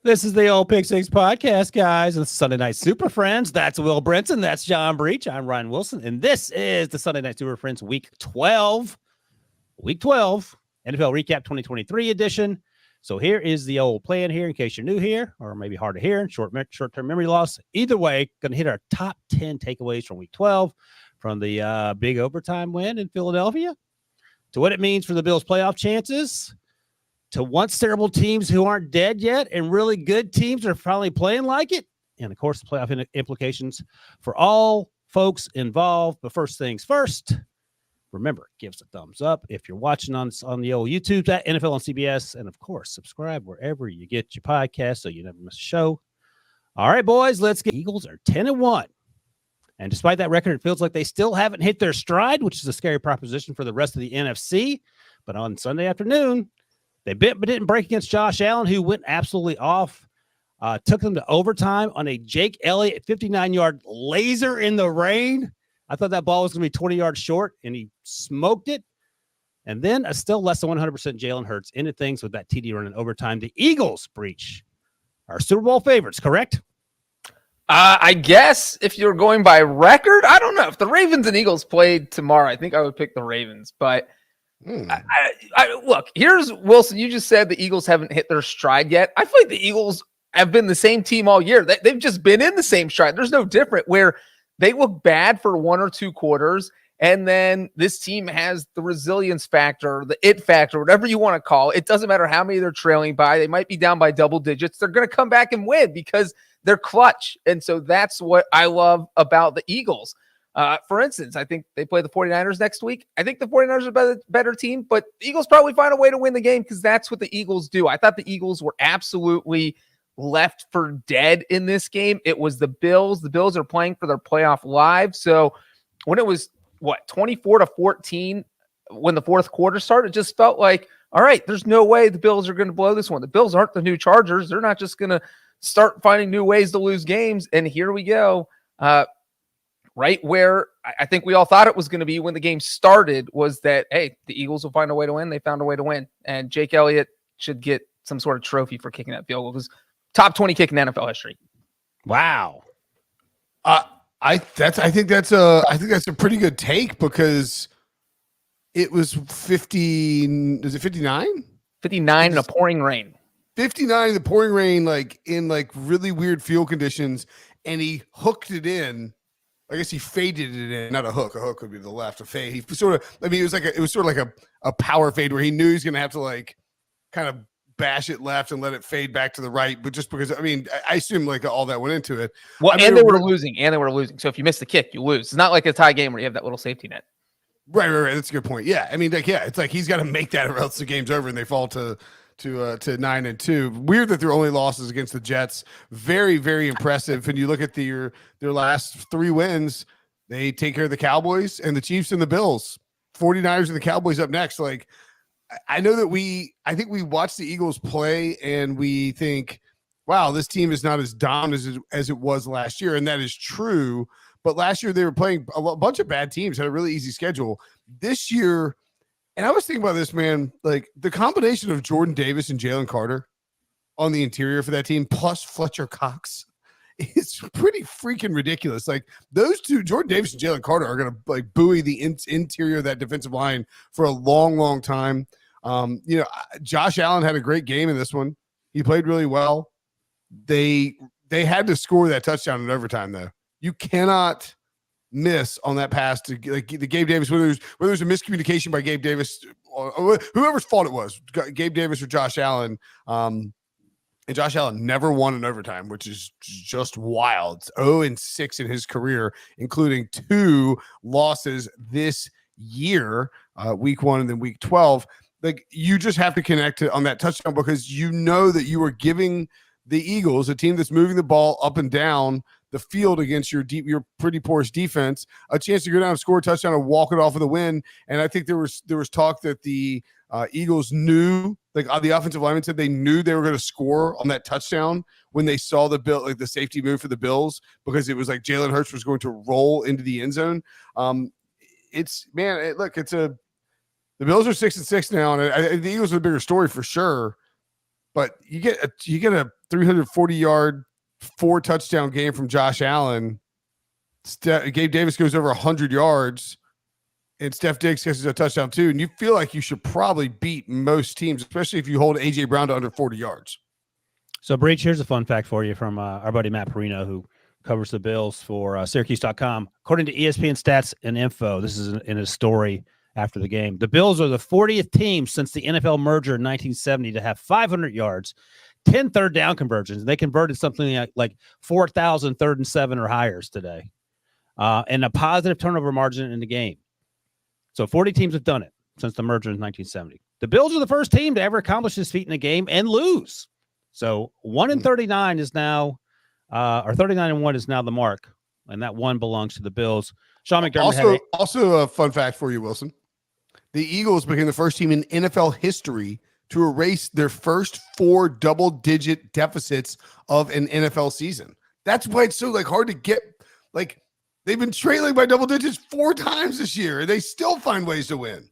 This is the old Pick Six podcast, guys. It's Sunday Night Super Friends. That's Will Brinson. That's John Breech. I'm Ryan Wilson. And this is the Sunday Night Super Friends Week 12. Week 12, NFL Recap 2023 edition. So here is the old plan here in case you're new here or maybe hard to hear, short-term memory loss. Either way, going to hit our top 10 takeaways from Week 12 from the big overtime win in Philadelphia to what it means for the Bills' playoff chances, to once terrible teams who aren't dead yet and really good teams are finally playing like it. And, of course, the playoff implications for all folks involved. But first things first, remember, give us a thumbs up if you're watching on the old YouTube, at NFL on CBS. And, of course, subscribe wherever you get your podcast so you never miss a show. All right, boys, let's get. Eagles are 10-1. And despite that record, it feels like they still haven't hit their stride, which is a scary proposition for the rest of the NFC. But on Sunday afternoon, they bit but didn't break against Josh Allen, who went absolutely off. Took them to overtime on a Jake Elliott 59-yard laser in the rain. I thought that ball was going to be 20 yards short, and he smoked it. And then a still less than 100% Jalen Hurts ended things with that TD run in overtime. The Eagles, Breech, are Super Bowl favorites, correct? I guess if you're going by record, I don't know. If the Ravens and Eagles played tomorrow, I think I would pick the Ravens, but look, here's Wilson. You just said the Eagles haven't hit their stride yet. I feel like the Eagles have been the same team all year. They've just been in the same stride. There's no different where they look bad for one or two quarters, and then this team has the resilience factor, the it factor, whatever you want to call it. It doesn't matter how many they're trailing by. They might be down by double digits. They're going to come back and win because they're clutch. And so that's what I love about the Eagles. For instance, I think they play the 49ers next week. I think the 49ers are a better team, but the Eagles probably find a way to win the game because that's what the Eagles do. I thought the Eagles were absolutely left for dead in this game. It was the Bills. The Bills are playing for their playoff live. So when it was, 24-14 when the fourth quarter started, it just felt like, all right, there's no way the Bills are going to blow this one. The Bills aren't the new Chargers. They're not just going to start finding new ways to lose games. And here we go. Right where I think we all thought it was going to be when the game started was that, hey, the Eagles will find a way to win. They found a way to win. And Jake Elliott should get some sort of trophy for kicking that field goal. It was top 20 kick in NFL history. Wow. I think that's a pretty good take because it was 50. Is it 59? 59 in a pouring rain. 59 in the pouring rain, in really weird field conditions, and he hooked it in. I guess he faded it in, not a hook. A hook would be the left. A fade. He sort of. I mean, it was sort of like a power fade where he knew he's going to have to kind of bash it left and let it fade back to the right. But just because, I mean, I assume all that went into it. Well, and they were losing. So if you miss the kick, you lose. It's not like a tie game where you have that little safety net. Right. That's a good point. Yeah. I mean, it's like he's got to make that or else the game's over and they fall to 9-2. Weird that their only losses against the Jets. Very, very impressive. When you look at their last three wins, they take care of the Cowboys and the Chiefs and the Bills. 49ers and the Cowboys up next. I know that I think we watch the Eagles play and we think, wow, this team is not as dominant as it was last year. And that is true. But last year they were playing a bunch of bad teams, had a really easy schedule. This year, and I was thinking about this, man, the combination of Jordan Davis and Jalen Carter on the interior for that team, plus Fletcher Cox, is pretty freaking ridiculous. Those two, Jordan Davis and Jalen Carter, are going to buoy the interior of that defensive line for a long, long time. Josh Allen had a great game in this one. He played really well. They had to score that touchdown in overtime, though. You cannot miss on that pass to the Gabe Davis, whether there's a miscommunication by Gabe Davis or whoever's fault it was, Gabe Davis or Josh Allen. And Josh Allen never won in overtime, which is just wild. It's 0-6 in his career, including 2 losses this year, week 1 and then week 12. You just have to connect on that touchdown because you know that you are giving the Eagles, a team that's moving the ball up and down the field against your pretty porous defense, a chance to go down and score a touchdown and walk it off with a win. And I think there was talk that the Eagles knew, the offensive lineman said they knew they were going to score on that touchdown when they saw the the safety move for the Bills, because it was Jalen Hurts was going to roll into the end zone. The Bills are 6-6 now, and the Eagles are a bigger story for sure. But you get 340-yard, 4-touchdown game from Josh Allen. Gabe Davis goes over 100 yards, and Steph Diggs gets a touchdown too. And you feel like you should probably beat most teams, especially if you hold A.J. Brown to under 40 yards. So, Breech, here's a fun fact for you from our buddy Matt Perino, who covers the Bills for Syracuse.com. According to ESPN Stats and Info, this is in a story after the game. The Bills are the 40th team since the NFL merger in 1970 to have 500 yards, 10 third down conversions. They converted something like 4,000 third and 7 or higher today, and a positive turnover margin in the game. So 40 teams have done it since the merger in 1970. The Bills are the first team to ever accomplish this feat in a game and lose. So 1-39 is now, or 39-1 is now the mark, and that one belongs to the Bills. Sean McDermott also a fun fact for you, Wilson. The Eagles became the first team in NFL history to erase their first 4 double-digit deficits of an NFL season. That's why it's so hard to get. They've been trailing by double digits 4 times this year, and they still find ways to win.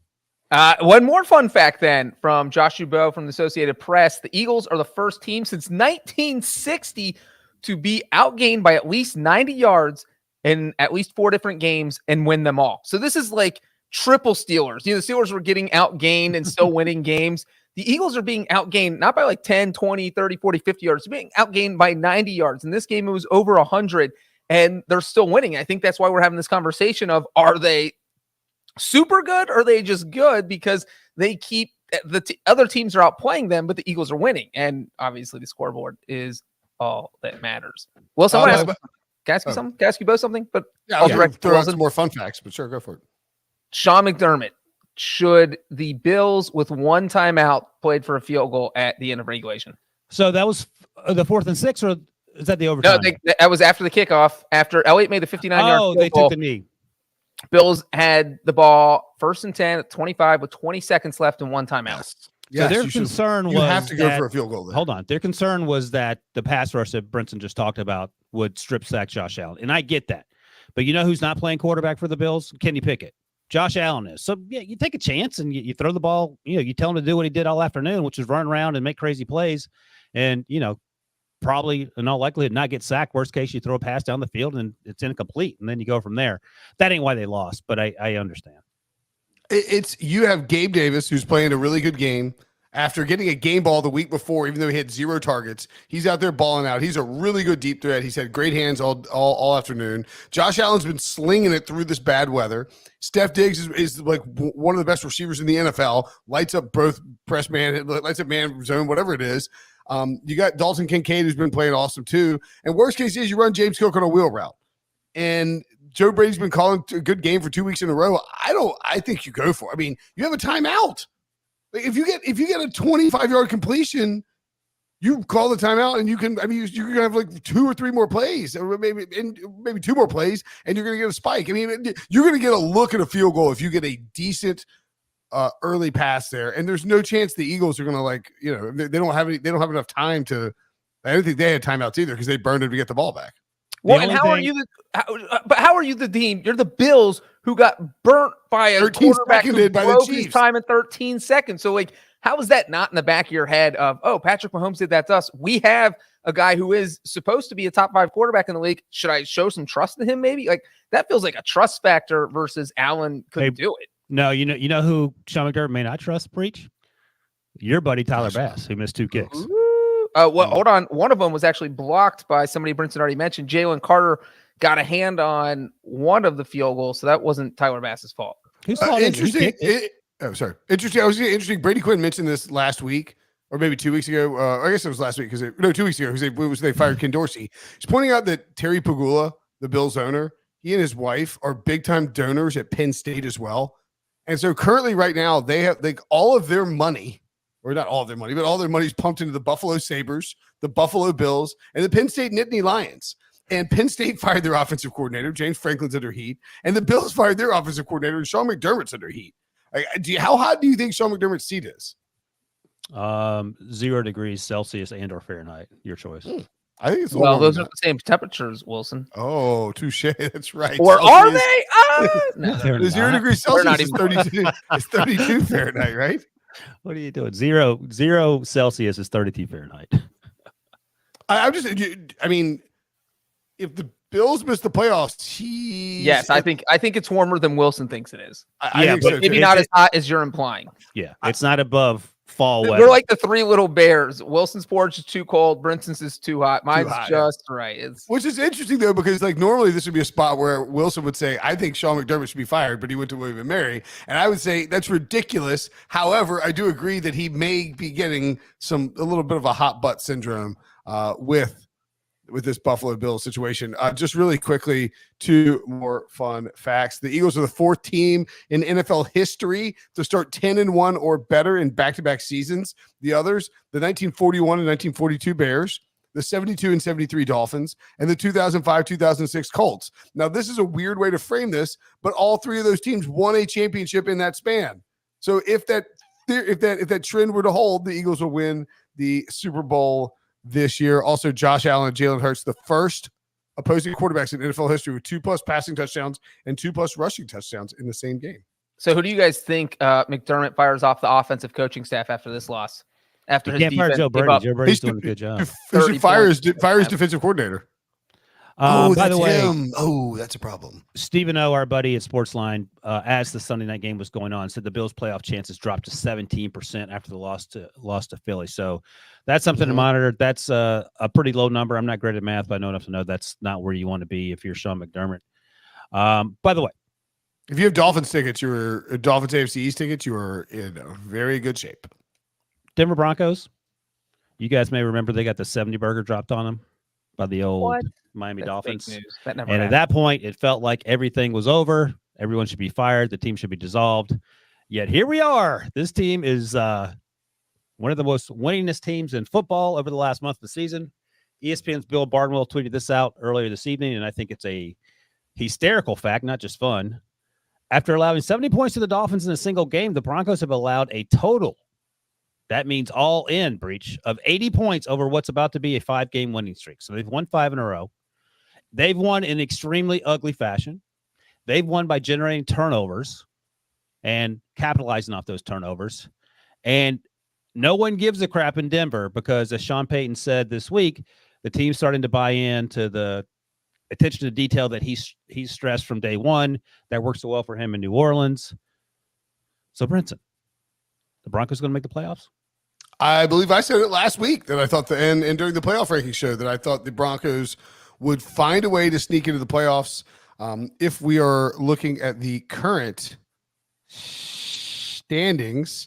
One more fun fact then from Josh Dubow from the Associated Press. The Eagles are the first team since 1960 to be outgained by at least 90 yards in at least 4 different games and win them all. So this is like triple Steelers. The Steelers were getting outgained and still winning games. The Eagles are being outgained not by 10, 20, 30, 40, 50 yards. They're being outgained by 90 yards. In this game, it was over 100, and they're still winning. I think that's why we're having this conversation of, are they super good or are they just good? Because they keep other teams are outplaying them, but the Eagles are winning. And obviously the scoreboard is all that matters. Well, someone can I ask you something? Can I ask you both something? But I'll throw out some more fun facts, but sure, go for it. Sean McDermott, should the Bills with 1 timeout played for a field goal at the end of regulation? So that was the 4th and 6, or is that the overtime? No, that was after the kickoff. After Elliott made the 59-yard field they goal, took the knee. Bills had the ball 1st and 10 at 25 with 20 seconds left and 1 timeout. Yes, so their concern was you have to go for a field goal there. Hold on. Their concern was that the pass rush that Brinson just talked about would strip sack Josh Allen. And I get that. But you know who's not playing quarterback for the Bills? Kenny Pickett. Josh Allen is. So yeah, you take a chance and you throw the ball, you tell him to do what he did all afternoon, which is run around and make crazy plays. And, probably in all likelihood not get sacked. Worst case, you throw a pass down the field and it's incomplete, and then you go from there. That ain't why they lost, but I understand. You have Gabe Davis, who's playing a really good game after getting a game ball the week before, even though he had 0 targets. He's out there balling out. He's a really good deep threat. He's had great hands all afternoon. Josh Allen's been slinging it through this bad weather. Steph Diggs is like one of the best receivers in the NFL. Lights up both press man, lights up man zone, whatever it is. You got Dalton Kincaid, who's been playing awesome too. And worst case is you run James Cook on a wheel route. And Joe Brady's been calling a good game for 2 weeks in a row. I think you go for it. I mean, you have a timeout. If you get a 25-yard completion, you call the timeout, and you're gonna have like 2 or 3 more plays, or maybe 2 more plays, and you're gonna get a spike. I mean, you're gonna get a look at a field goal if you get a decent early pass there, and there's no chance the Eagles are gonna they don't have enough time to. I don't think they had timeouts either because they burned it to get the ball back. Well, and how are you the team? You're the Bills who got burnt by a quarterback who broke his time in 13 seconds. So, how is that not in the back of your head of, oh, Patrick Mahomes did that to us? We have a guy who is supposed to be a top 5 quarterback in the league. Should I show some trust in him? Maybe that feels like a trust factor versus Allen couldn't do it. No, you know who Sean McDermott may not trust, Breech? Your buddy Tyler Bass, who missed 2 kicks. Hold on. One of them was actually blocked by somebody Brinson already mentioned. Jalen Carter got a hand on one of the field goals, so that wasn't Tyler Bass's fault. Interesting. Interesting. I was interesting. Brady Quinn mentioned this last week, or maybe 2 weeks ago. I guess it was last week 2 weeks ago because they fired Ken Dorsey. He's pointing out that Terry Pagula, the Bills owner, he and his wife are big time donors at Penn State as well. And so currently, right now, they have all of their money. Or not all of their money, but all their money is pumped into the Buffalo Sabres, the Buffalo Bills, and the Penn State Nittany Lions. And Penn State fired their offensive coordinator. James Franklin's under heat. And the Bills fired their offensive coordinator, and Sean McDermott's under heat. How hot do you think Sean McDermott's seat is? 0 degrees Celsius and or Fahrenheit. Your choice. I think it's those are the same temperatures, Wilson. Oh, touche. That's right. Or Celsius, are they? No, the 0 degrees Celsius is 32. It's 32 Fahrenheit, right? What are you doing? 0 Celsius is 32 Fahrenheit. I mean, if the Bills miss the playoffs, yes, I think it's warmer than Wilson thinks it is. I think so maybe too. not as hot as you're implying. Yeah, it's not above fall weather. We're like the three little bears. Wilson's porch is too cold. Brinson's is too hot. Mine's just right. Which is interesting though, because like normally this would be a spot where Wilson would say, "I think Sean McDermott should be fired," but he went to William and Mary, and I would say that's ridiculous. However, I do agree that he may be getting a little bit of a hot butt syndrome with this Buffalo Bills situation. Just really quickly, 2 more fun facts. The Eagles are the 4th team in NFL history to start 10-1 or better in back-to-back seasons. The others, the 1941 and 1942 Bears, the 72 and 73 Dolphins, and the 2005-2006 Colts. Now, this is a weird way to frame this, but all 3 of those teams won a championship in that span. So if that trend were to hold, the Eagles will win the Super Bowl this year. Also, Josh Allen and Jalen Hurts, the first opposing quarterbacks in NFL history with 2+ passing touchdowns and 2+ rushing touchdowns in the same game. So who do you guys think McDermott fires off the offensive coaching staff after this loss? After his defense, Joe Brady. Joe Brady's doing a good job. Fires defensive coordinator. By the way, that's a problem. Stephen O, our buddy at Sportsline, as the Sunday night game was going on, said the Bills' playoff chances dropped to 17% after the loss to Philly. So that's something to monitor. That's a pretty low number. I'm not great at math, but I know enough to know that's not where you want to be if you're Sean McDermott. By the way, if you have Dolphins tickets, Dolphins AFC East tickets, you are in a very good shape. Denver Broncos. You guys may remember they got the 70 burger dropped on them by the old Miami Dolphins. And at that point, it felt like everything was over. Everyone should be fired. The team should be dissolved. Yet here we are. This team is one of the most winningest teams in football over the last month of the season. ESPN's Bill Barnwell tweeted this out earlier this evening, and I think it's a hysterical fact, not just fun. After allowing 70 points to the Dolphins in a single game, the Broncos have allowed a total, that means all in, Breech, of 80 points over what's about to be a 5-game winning streak. So they've won 5 in a row. They've won in extremely ugly fashion. They've won by generating turnovers and capitalizing off those turnovers. And no one gives a crap in Denver because, as Sean Payton said this week, the team's starting to buy into the attention to detail that he's stressed from day one. That works so well for him in New Orleans. So, Brinson, the Broncos going to make the playoffs? I believe I said it last week that I thought and during the playoff ranking show that I thought the Broncos would find a way to sneak into the playoffs. If we are looking at the current standings,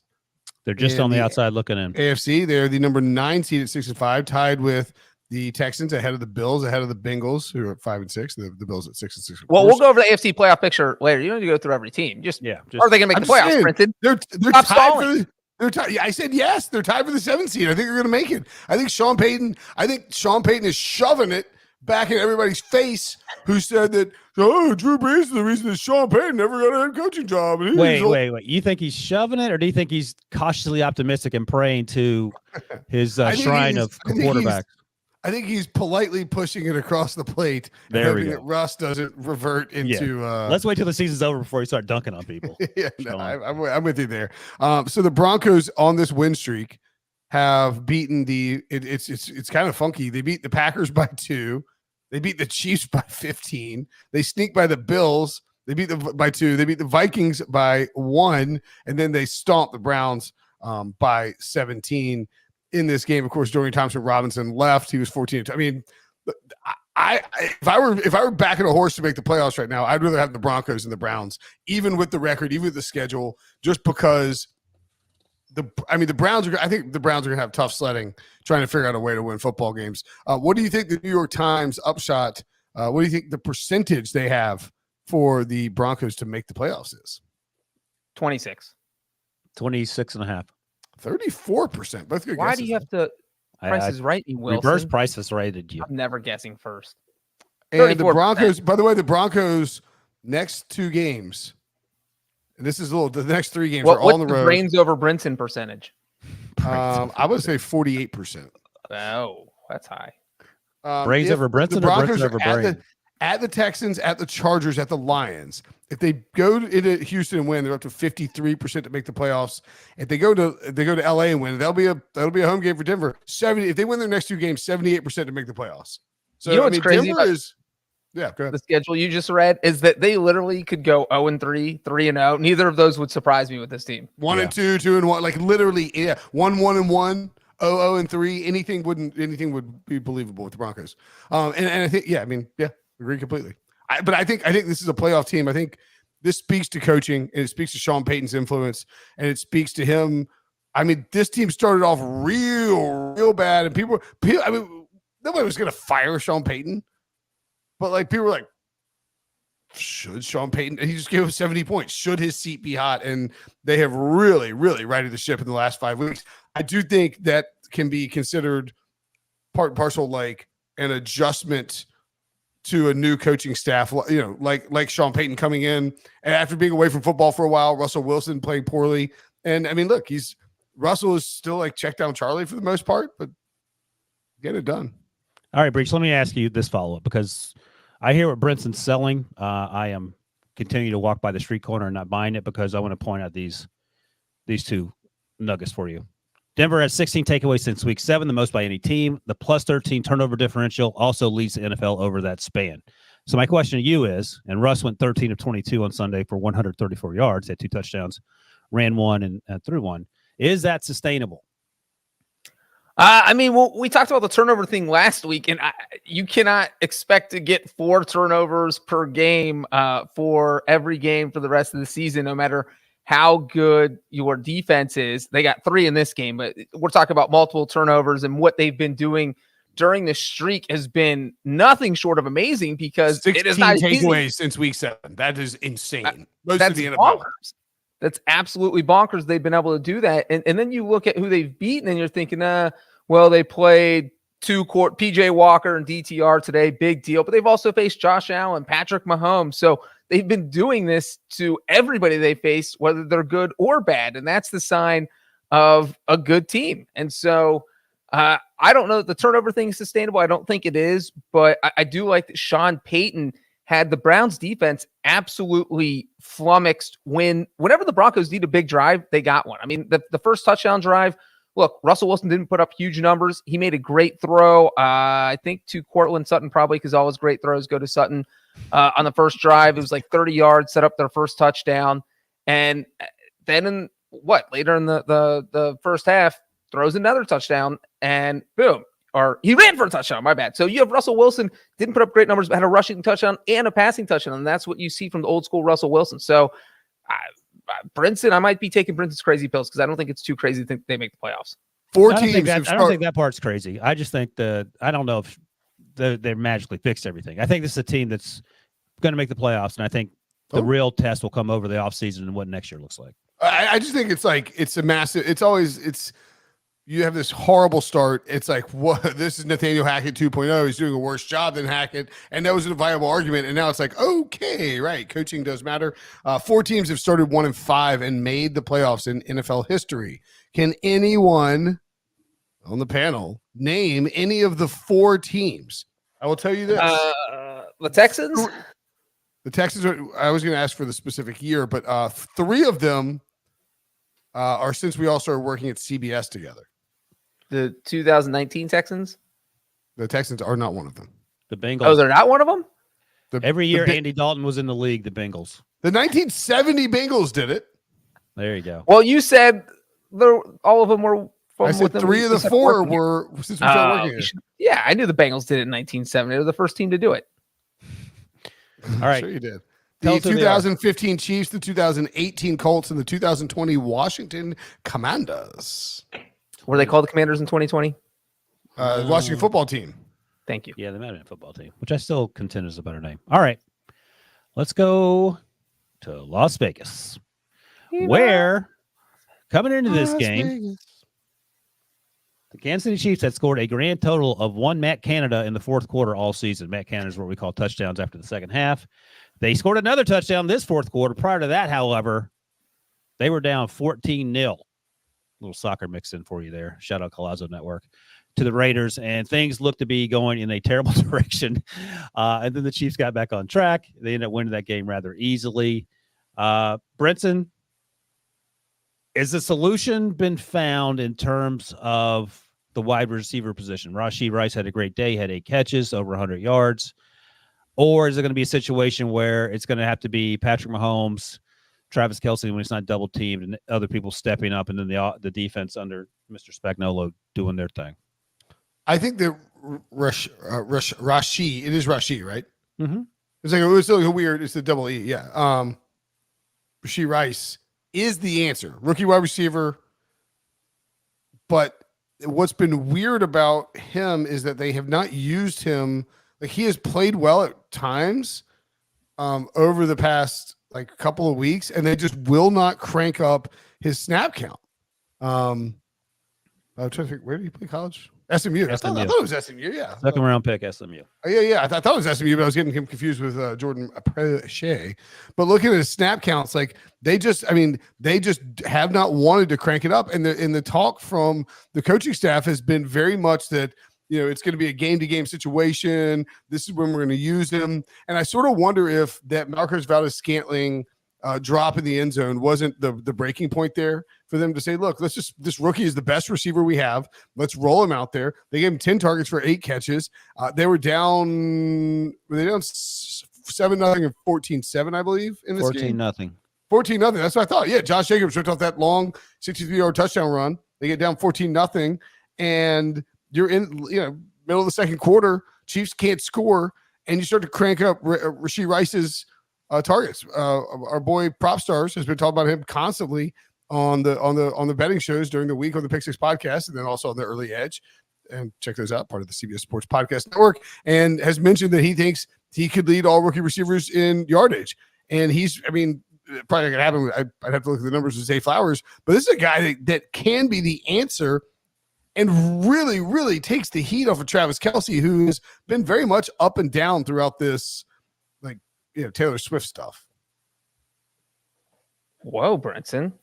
they're just on the outside looking in. AFC, they're the number 9 seed at 6-5, tied with the Texans, ahead of the Bills, ahead of the Bengals, who are at 5-6. The Bills at 6-6. Well, we'll go over the AFC playoff picture later. You don't need to go through every team. Are they going to make the playoffs, Brinson? They're Stop stalling. I said yes. They're tied for the 7th seed. I think they're going to make it. I think Sean Payton is shoving it back in everybody's face who said that, Drew Brees is the reason that Sean Payton never got a head coaching job. Wait. You think he's shoving it, or do you think he's cautiously optimistic and praying to his shrine of quarterbacks? I think he's politely pushing it across the plate. There we go. That Russ doesn't revert into. Let's wait till the season's over before he start dunking on people. I'm with you there. So the Broncos on this win streak have beaten it's kind of funky. They beat the Packers by 2. They beat the Chiefs by 15. They sneak by the Bills. They beat them by 2. They beat the Vikings by 1, and then they stomp the Browns by 17. In this game, of course, Dorian Thompson-Robinson left. He was 14. I mean, if I were backing a horse to make the playoffs right now, I'd rather have the Broncos than the Browns, even with the record, even with the schedule, just because the Browns are. I think the Browns are going to have tough sledding trying to figure out a way to win football games. What do you think the New York Times upshot? What do you think the percentage they have for the Broncos to make the playoffs is? 26. 26.5. 34%. Both good Why guesses. do you have to Price is Right, Wilson? Reverse Price is Righted you. I'm never guessing first. And the Broncos, by the way, the Broncos next 2 games, and this is the next 3 games are all on the road. What's the Brains over Brinson percentage? I would say 48%. Oh, that's high. Brains over Brinson or Brinson over Brains? at the Texans, at the Chargers, at the Lions. If they go into Houston and win, they're up to 53% to make the playoffs. If they go to LA and win, that'll be a home game for Denver. 70. If they win their next 2 games, 78% to make the playoffs. So you know what's crazy Denver about is. Yeah, go ahead. The schedule you just read is that they literally could go 0-3, 3-0. Neither of those would surprise me with this team. 1-2, 2-1, like literally, 1-1-1, 0-3. Anything would be believable with the Broncos. And I think, agree completely. But I think this is a playoff team. I think this speaks to coaching, and it speaks to Sean Payton's influence, and it speaks to him. I mean, this team started off real bad, and people. I mean, nobody was going to fire Sean Payton. But like people were like, should Sean Payton? He just gave him 70 points. Should his seat be hot? And they have really righted the ship in the last 5 weeks. I do think that can be considered part and parcel, like an adjustment to a new coaching staff. You know, like Sean Payton coming in and after being away from football for a while, Russell Wilson playing poorly. And I mean, look, Russell is still like check down Charlie for the most part, but get it done. All right, Breech, let me ask you this follow-up because I hear what Brinson's selling. I am continuing to walk by the street corner and not buying it because I want to point out these 2 nuggets for you. Denver has 16 takeaways since week 7, the most by any team. The plus 13 turnover differential also leads the NFL over that span. So my question to you is, and Russ went 13 of 22 on Sunday for 134 yards, had 2 touchdowns, ran 1 and threw 1. Is that sustainable? I mean, we talked about the turnover thing last week, and you cannot expect to get 4 turnovers per game for every game for the rest of the season, no matter how good your defense is. They got 3 in this game, but we're talking about multiple turnovers, and what they've been doing during the streak has been nothing short of amazing because 16 it is not takeaways easy. Since week 7. That is insane. That's bonkers. That's absolutely bonkers. They've been able to do that. And then you look at who they've beaten and you're thinking, well, they played 2 court, PJ Walker and DTR today, big deal. But they've also faced Josh Allen, Patrick Mahomes. So they've been doing this to everybody they face, whether they're good or bad. And that's the sign of a good team. And so I don't know that the turnover thing is sustainable. I don't think it is. But I do like that Sean Payton had the Browns defense absolutely flummoxed whenever the Broncos need a big drive, they got one. I mean, the first touchdown drive, look, Russell Wilson didn't put up huge numbers. He made a great throw, I think, to Cortland Sutton, probably because all his great throws go to Sutton. On the first drive, it was like 30 yards, set up their first touchdown. And then later in the first half, throws another touchdown, and boom. Or he ran for a touchdown, my bad. So you have Russell Wilson, didn't put up great numbers, but had a rushing touchdown and a passing touchdown. And that's what you see from the old school Russell Wilson. So Brinson, I might be taking Brinson's crazy pills because I don't think it's too crazy to think they make the playoffs. 4 I teams. I don't think that part's crazy. I just think I don't know if they magically fixed everything. I think this is a team that's going to make the playoffs, and I think the real test will come over the offseason and what next year looks like. I just think it's a massive. You have this horrible start. It's like, what? This is Nathaniel Hackett 2.0. He's doing a worse job than Hackett. And that was a viable argument. And now it's like, okay, right. Coaching does matter. 4 teams have started 1-5 and made the playoffs in NFL history. Can anyone on the panel name any of the 4 teams? I will tell you this. The Texans? The Texans I was going to ask for the specific year, but 3 of them are since we all started working at CBS together. The 2019 Texans? The Texans are not one of them. The Bengals. Oh, they're not one of them? Every year Andy Dalton was in the league, the Bengals. The 1970 Bengals did it. There you go. Well, you said all of them were from I said 3 of the 4 were since we started working here. Yeah, I knew the Bengals did it in 1970. They were the first team to do it. All right. Sure you did. The 2015 Chiefs, the 2018 Colts, and the 2020 Washington Commanders. Were they called the Commanders in 2020? Washington football team. Thank you. Yeah, they might have been a football team, which I still contend is a better name. All right. Let's go to Las Vegas, where coming into this game, the Kansas City Chiefs had scored a grand total of 1 Matt Canada in the 4th quarter all season. Matt Canada is what we call touchdowns after the second half. They scored another touchdown this 4th quarter. Prior to that, however, they were down 14-0. Little soccer mix in for you there. Shout out Colazo Network. to the Raiders, and things looked to be going in a terrible direction. And then the Chiefs got back on track. They ended up winning that game rather easily. Brinson, is the solution been found in terms of the wide receiver position? Rashee Rice had a great day, had 8 catches, over 100 yards. Or is it going to be a situation where it's going to have to be Patrick Mahomes, Travis Kelce when it's not double teamed, and other people stepping up, and then the defense under Mr. Spagnuolo doing their thing? I think that Rashee, it is Rashee, right? Mm-hmm. It's still weird. It's the double E. Yeah. Rashee Rice is the answer. Rookie wide receiver. But what's been weird about him is that they have not used him. Like, he has played well at times over the past couple of weeks, and they just will not crank up his snap count. I'm trying to think, where did he play college? SMU. I thought it was SMU. Yeah. Second round pick, SMU. Yeah. I thought it was SMU, but I was getting him confused with Jordan Shea. But looking at his snap counts, they just have not wanted to crank it up. And the talk from the coaching staff has been very much that, it's going to be a game-to-game situation. This is when we're going to use him. And I sort of wonder if that Marcus Valdes-Scantling drop in the end zone wasn't the breaking point there for them to say, look, this rookie is the best receiver we have. Let's roll him out there. They gave him 10 targets for 8 catches. They were down 7-0 and 14-7, I believe, in this game. 14-0. 14-0. That's what I thought. Yeah, Josh Jacobs ripped off that long 63-yard touchdown run. They get down 14-0, and you're in middle of the second quarter. Chiefs can't score, and you start to crank up Rashee Rice's targets. Our boy Prop Stars has been talking about him constantly on the betting shows during the week on the Pick Six podcast, and then also on the Early Edge. And check those out, part of the CBS Sports Podcast Network, and has mentioned that he thinks he could lead all rookie receivers in yardage. And probably not going to happen. I'd have to look at the numbers with Zay Flowers, but this is a guy that can be the answer and really, really takes the heat off of Travis Kelce, who has been very much up and down throughout this, Taylor Swift stuff. Whoa, Brinson.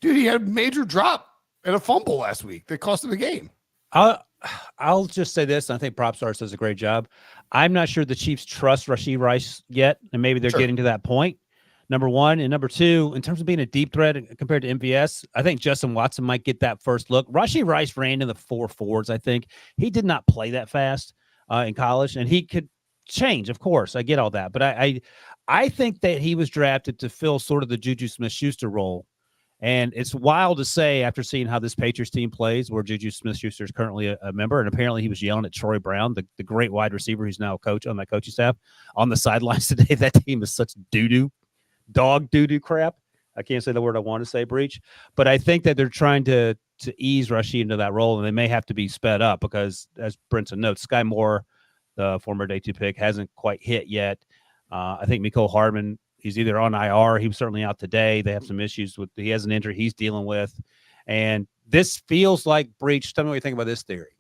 Dude, he had a major drop and a fumble last week that cost him the game. I'll just say this, and I think PropStars does a great job. I'm not sure the Chiefs trust Rashee Rice yet, and maybe they're getting to that point. Number one. And number two, in terms of being a deep threat compared to MVS, I think Justin Watson might get that first look. Rashee Rice ran in the 4.4s, I think. He did not play that fast in college, and he could change, of course. I get all that. But I think that he was drafted to fill sort of the Juju Smith-Schuster role. And it's wild to say after seeing how this Patriots team plays, where Juju Smith-Schuster is currently a member, and apparently he was yelling at Troy Brown, the great wide receiver who's now a coach on that coaching staff, on the sidelines today. That team is such dog doo-doo crap. I can't say the word I want to say, Breech. But I think that they're trying to ease Rashee into that role, and they may have to be sped up because, as Brinson notes, Sky Moore, the former day 2 pick, hasn't quite hit yet. I think Mecole Hardman, he's either on IR. He was certainly out today. They have some issues he has an injury he's dealing with. And this feels like, Breech, tell me what you think about this theory.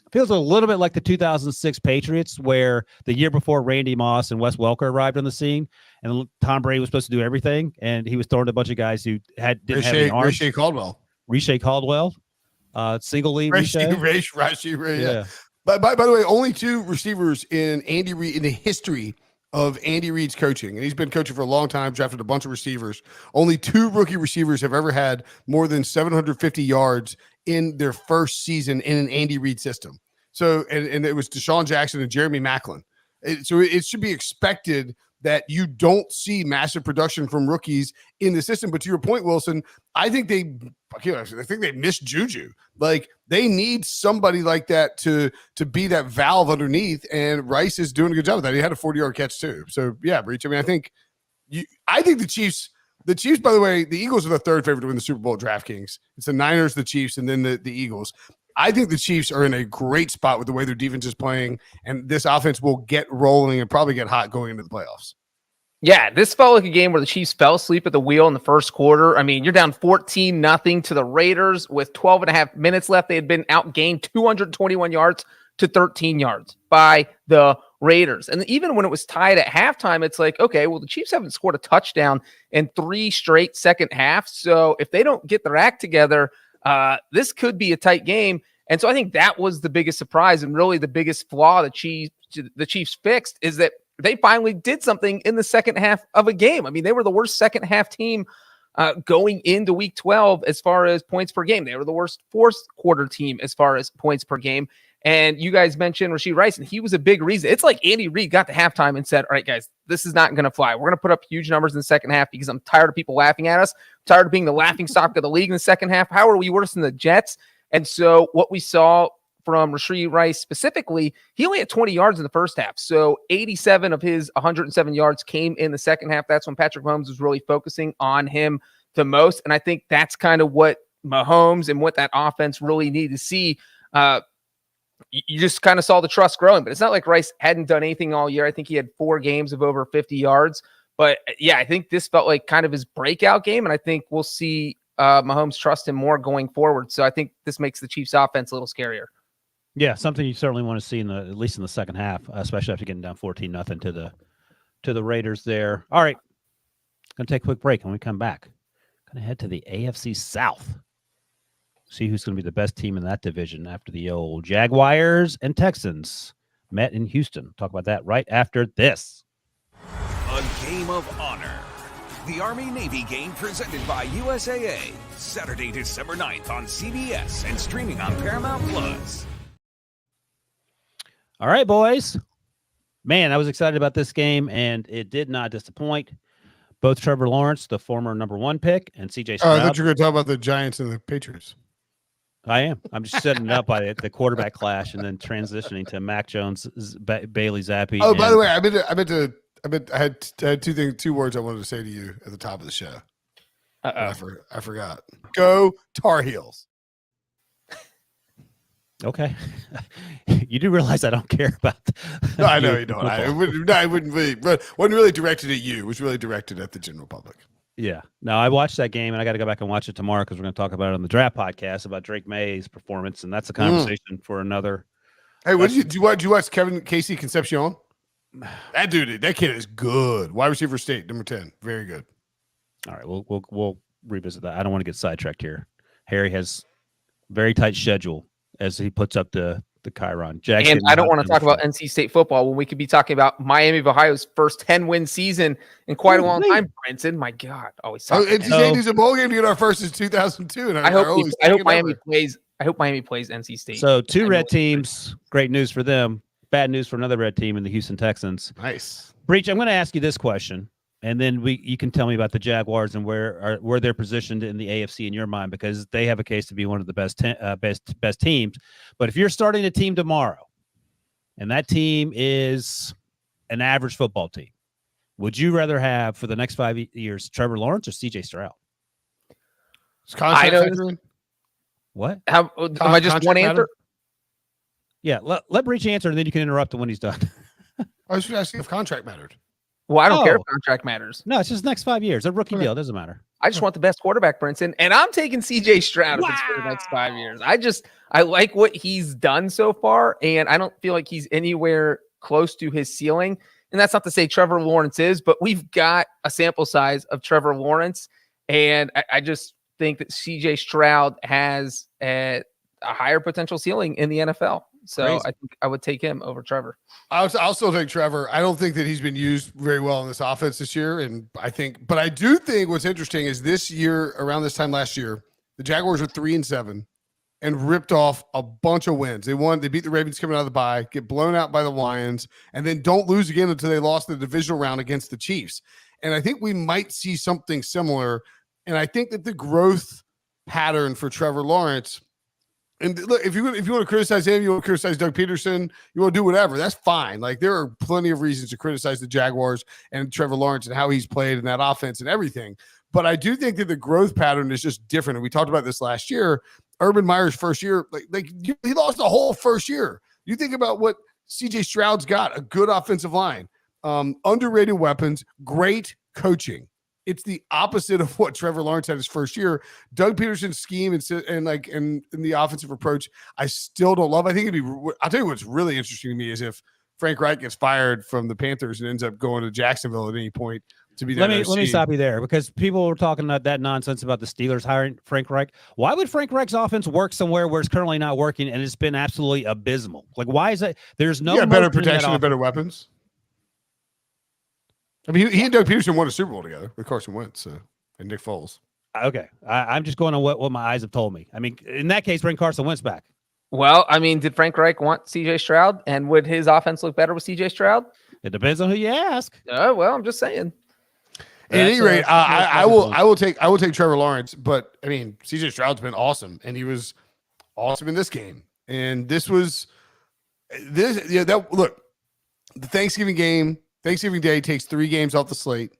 It feels a little bit like the 2006 Patriots, where the year before Randy Moss and Wes Welker arrived on the scene, and Tom Brady was supposed to do everything, and he was throwing a bunch of guys who didn't have any arms. Riche Caldwell, single lead. Rashee. Yeah. But by the way, only 2 receivers in Andy Reid in the history of Andy Reid's coaching, and he's been coaching for a long time, drafted a bunch of receivers. Only 2 rookie receivers have ever had more than 750 yards in their first season in an Andy Reid system. So, and it was Deshaun Jackson and Jeremy Maclin. So it should be expected that you don't see massive production from rookies in the system. But to your point, Wilson, I think they miss Juju. They need somebody like that to be that valve underneath, and Rice is doing a good job of that. He had a 40-yard catch too. So yeah, Breech. I think the Chiefs. The Chiefs, by the way, the Eagles are the 3rd favorite to win the Super Bowl at DraftKings. It's the Niners, the Chiefs, and then the Eagles. I think the Chiefs are in a great spot with the way their defense is playing, and this offense will get rolling and probably get hot going into the playoffs. Yeah, this felt like a game where the Chiefs fell asleep at the wheel in the first quarter. I mean, you're down 14-0 to the Raiders with 12 and a half minutes left. They had been outgained 221 yards to 13 yards by the Raiders. And even when it was tied at halftime, it's like, okay, well, the Chiefs haven't scored a touchdown in 3 straight second halves. So if they don't get their act together, this could be a tight game. And so I think that was the biggest surprise and really the biggest flaw the Chiefs fixed is that they finally did something in the second half of a game. I mean, they were the worst second half team going into week 12 as far as points per game. They were the worst fourth quarter team as far as points per game. And you guys mentioned Rashee Rice, and he was a big reason. It's like Andy Reid got to halftime and said, all right, guys, this is not going to fly. We're going to put up huge numbers in the second half because I'm tired of people laughing at us. I'm tired of being the laughing stock of the league in the second half. How are we worse than the Jets? And so what we saw from Rashee Rice specifically, he only had 20 yards in the first half. So 87 of his 107 yards came in the second half. That's when Patrick Mahomes was really focusing on him the most. And I think that's kind of what Mahomes and what that offense really needed to see. You just kind of saw the trust growing, but it's not like Rice hadn't done anything all year. I think he had 4 games of over 50 yards. But yeah, I think this felt like kind of his breakout game. And I think we'll see Mahomes trust him more going forward. So I think this makes the Chiefs offense a little scarier. Yeah, something you certainly want to see at least in the second half, especially after getting down 14-0 to the Raiders there. All right, going to take a quick break. When we come back, going to head to the AFC South. See who's going to be the best team in that division after the old Jaguars and Texans met in Houston. Talk about that right after this. A Game of Honor. The Army-Navy game presented by USAA. Saturday, December 9th on CBS and streaming on Paramount+. All right, boys. Man, I was excited about this game, and it did not disappoint. Both Trevor Lawrence, the former number 1 pick, and C.J. Stroud. I thought you were going to talk about the Giants and the Patriots. I am. I'm just setting it up by the quarterback clash and then transitioning to Mac Jones, Bailey Zappi. Oh, by the way, I had two words I wanted to say to you at the top of the show. I forgot. Go Tar Heels. Okay. You do realize I don't care about No, I know you don't. I wouldn't really, but wasn't really directed at you. It was really directed at the general public. Yeah. No, I watched that game, and I got to go back and watch it tomorrow because we're going to talk about it on the draft podcast about Drake May's performance, and that's a conversation for another. Hey, what did you watch Kevin Casey Concepcion? That kid is good. Wide receiver state, number 10. Very good. All right, we'll revisit that. I don't want to get sidetracked here. Harry has very tight schedule as he puts up the Chiron. Jags, and I don't want to talk about NC State football when we could be talking about Miami of Ohio's first 10-win season in quite a long time. Brinson, my God, always. NC State needs a bowl game to get our first since 2002, and I hope Miami plays. I hope Miami plays NC State. So 2 red teams. Great news for them. Bad news for another red team in the Houston Texans. Nice. Breech, I'm going to ask you this question, and then you can tell me about the Jaguars and where they're positioned in the AFC in your mind, because they have a case to be one of the best teams. But if you're starting a team tomorrow, and that team is an average football team, would you rather have for the next 5 years Trevor Lawrence or C.J. Stroud? What? Am I just one answer? Yeah, let Breech answer, and then you can interrupt him when he's done. I was asking if contract mattered. Well, I don't care if contract matters. No, it's just next 5 years. A rookie deal. It doesn't matter. I just want the best quarterback, Brinson, and I'm taking C.J. Stroud if it's for the next 5 years. I like what he's done so far, and I don't feel like he's anywhere close to his ceiling. And that's not to say Trevor Lawrence is, but we've got a sample size of Trevor Lawrence, and I just think that C.J. Stroud has a higher potential ceiling in the NFL. So crazy. I think I would take him over Trevor. I'll still take Trevor. I don't think that he's been used very well in this offense this year. But I do think what's interesting is this year, around this time last year, the Jaguars are 3-7 and ripped off a bunch of wins. They beat the Ravens coming out of the bye, get blown out by the Lions, and then don't lose again until they lost the divisional round against the Chiefs. And I think we might see something similar. And I think that the growth pattern for Trevor Lawrence, and look, if you want to criticize him, you want to criticize Doug Peterson, you want to do whatever, that's fine. Like, there are plenty of reasons to criticize the Jaguars and Trevor Lawrence and how he's played in that offense and everything. But I do think that the growth pattern is just different. And we talked about this last year. Urban Meyer's first year, he lost the whole first year. You think about what C.J. Stroud's got: a good offensive line, underrated weapons, great coaching. It's the opposite of what Trevor Lawrence had his first year. Doug Peterson's scheme and the offensive approach, I still don't love. I think I'll tell you what's really interesting to me is if Frank Reich gets fired from the Panthers and ends up going to Jacksonville at any point to be Let that me stop you there, because people were talking that nonsense about the Steelers hiring Frank Reich. Why would Frank Reich's offense work somewhere where it's currently not working and it's been absolutely abysmal? Like, why is it? There's no better protection and better weapons. I mean, he and Doug Peterson won a Super Bowl together with Carson Wentz and Nick Foles. Okay, I'm just going on what my eyes have told me. I mean, in that case, bring Carson Wentz back. Well, I mean, did Frank Reich want CJ Stroud, and would his offense look better with CJ Stroud? It depends on who you ask. Well, I'm just saying. At any rate, I will take Trevor Lawrence, but I mean, CJ Stroud's been awesome, and he was awesome in this game. And look, the Thanksgiving Day takes 3 games off the slate.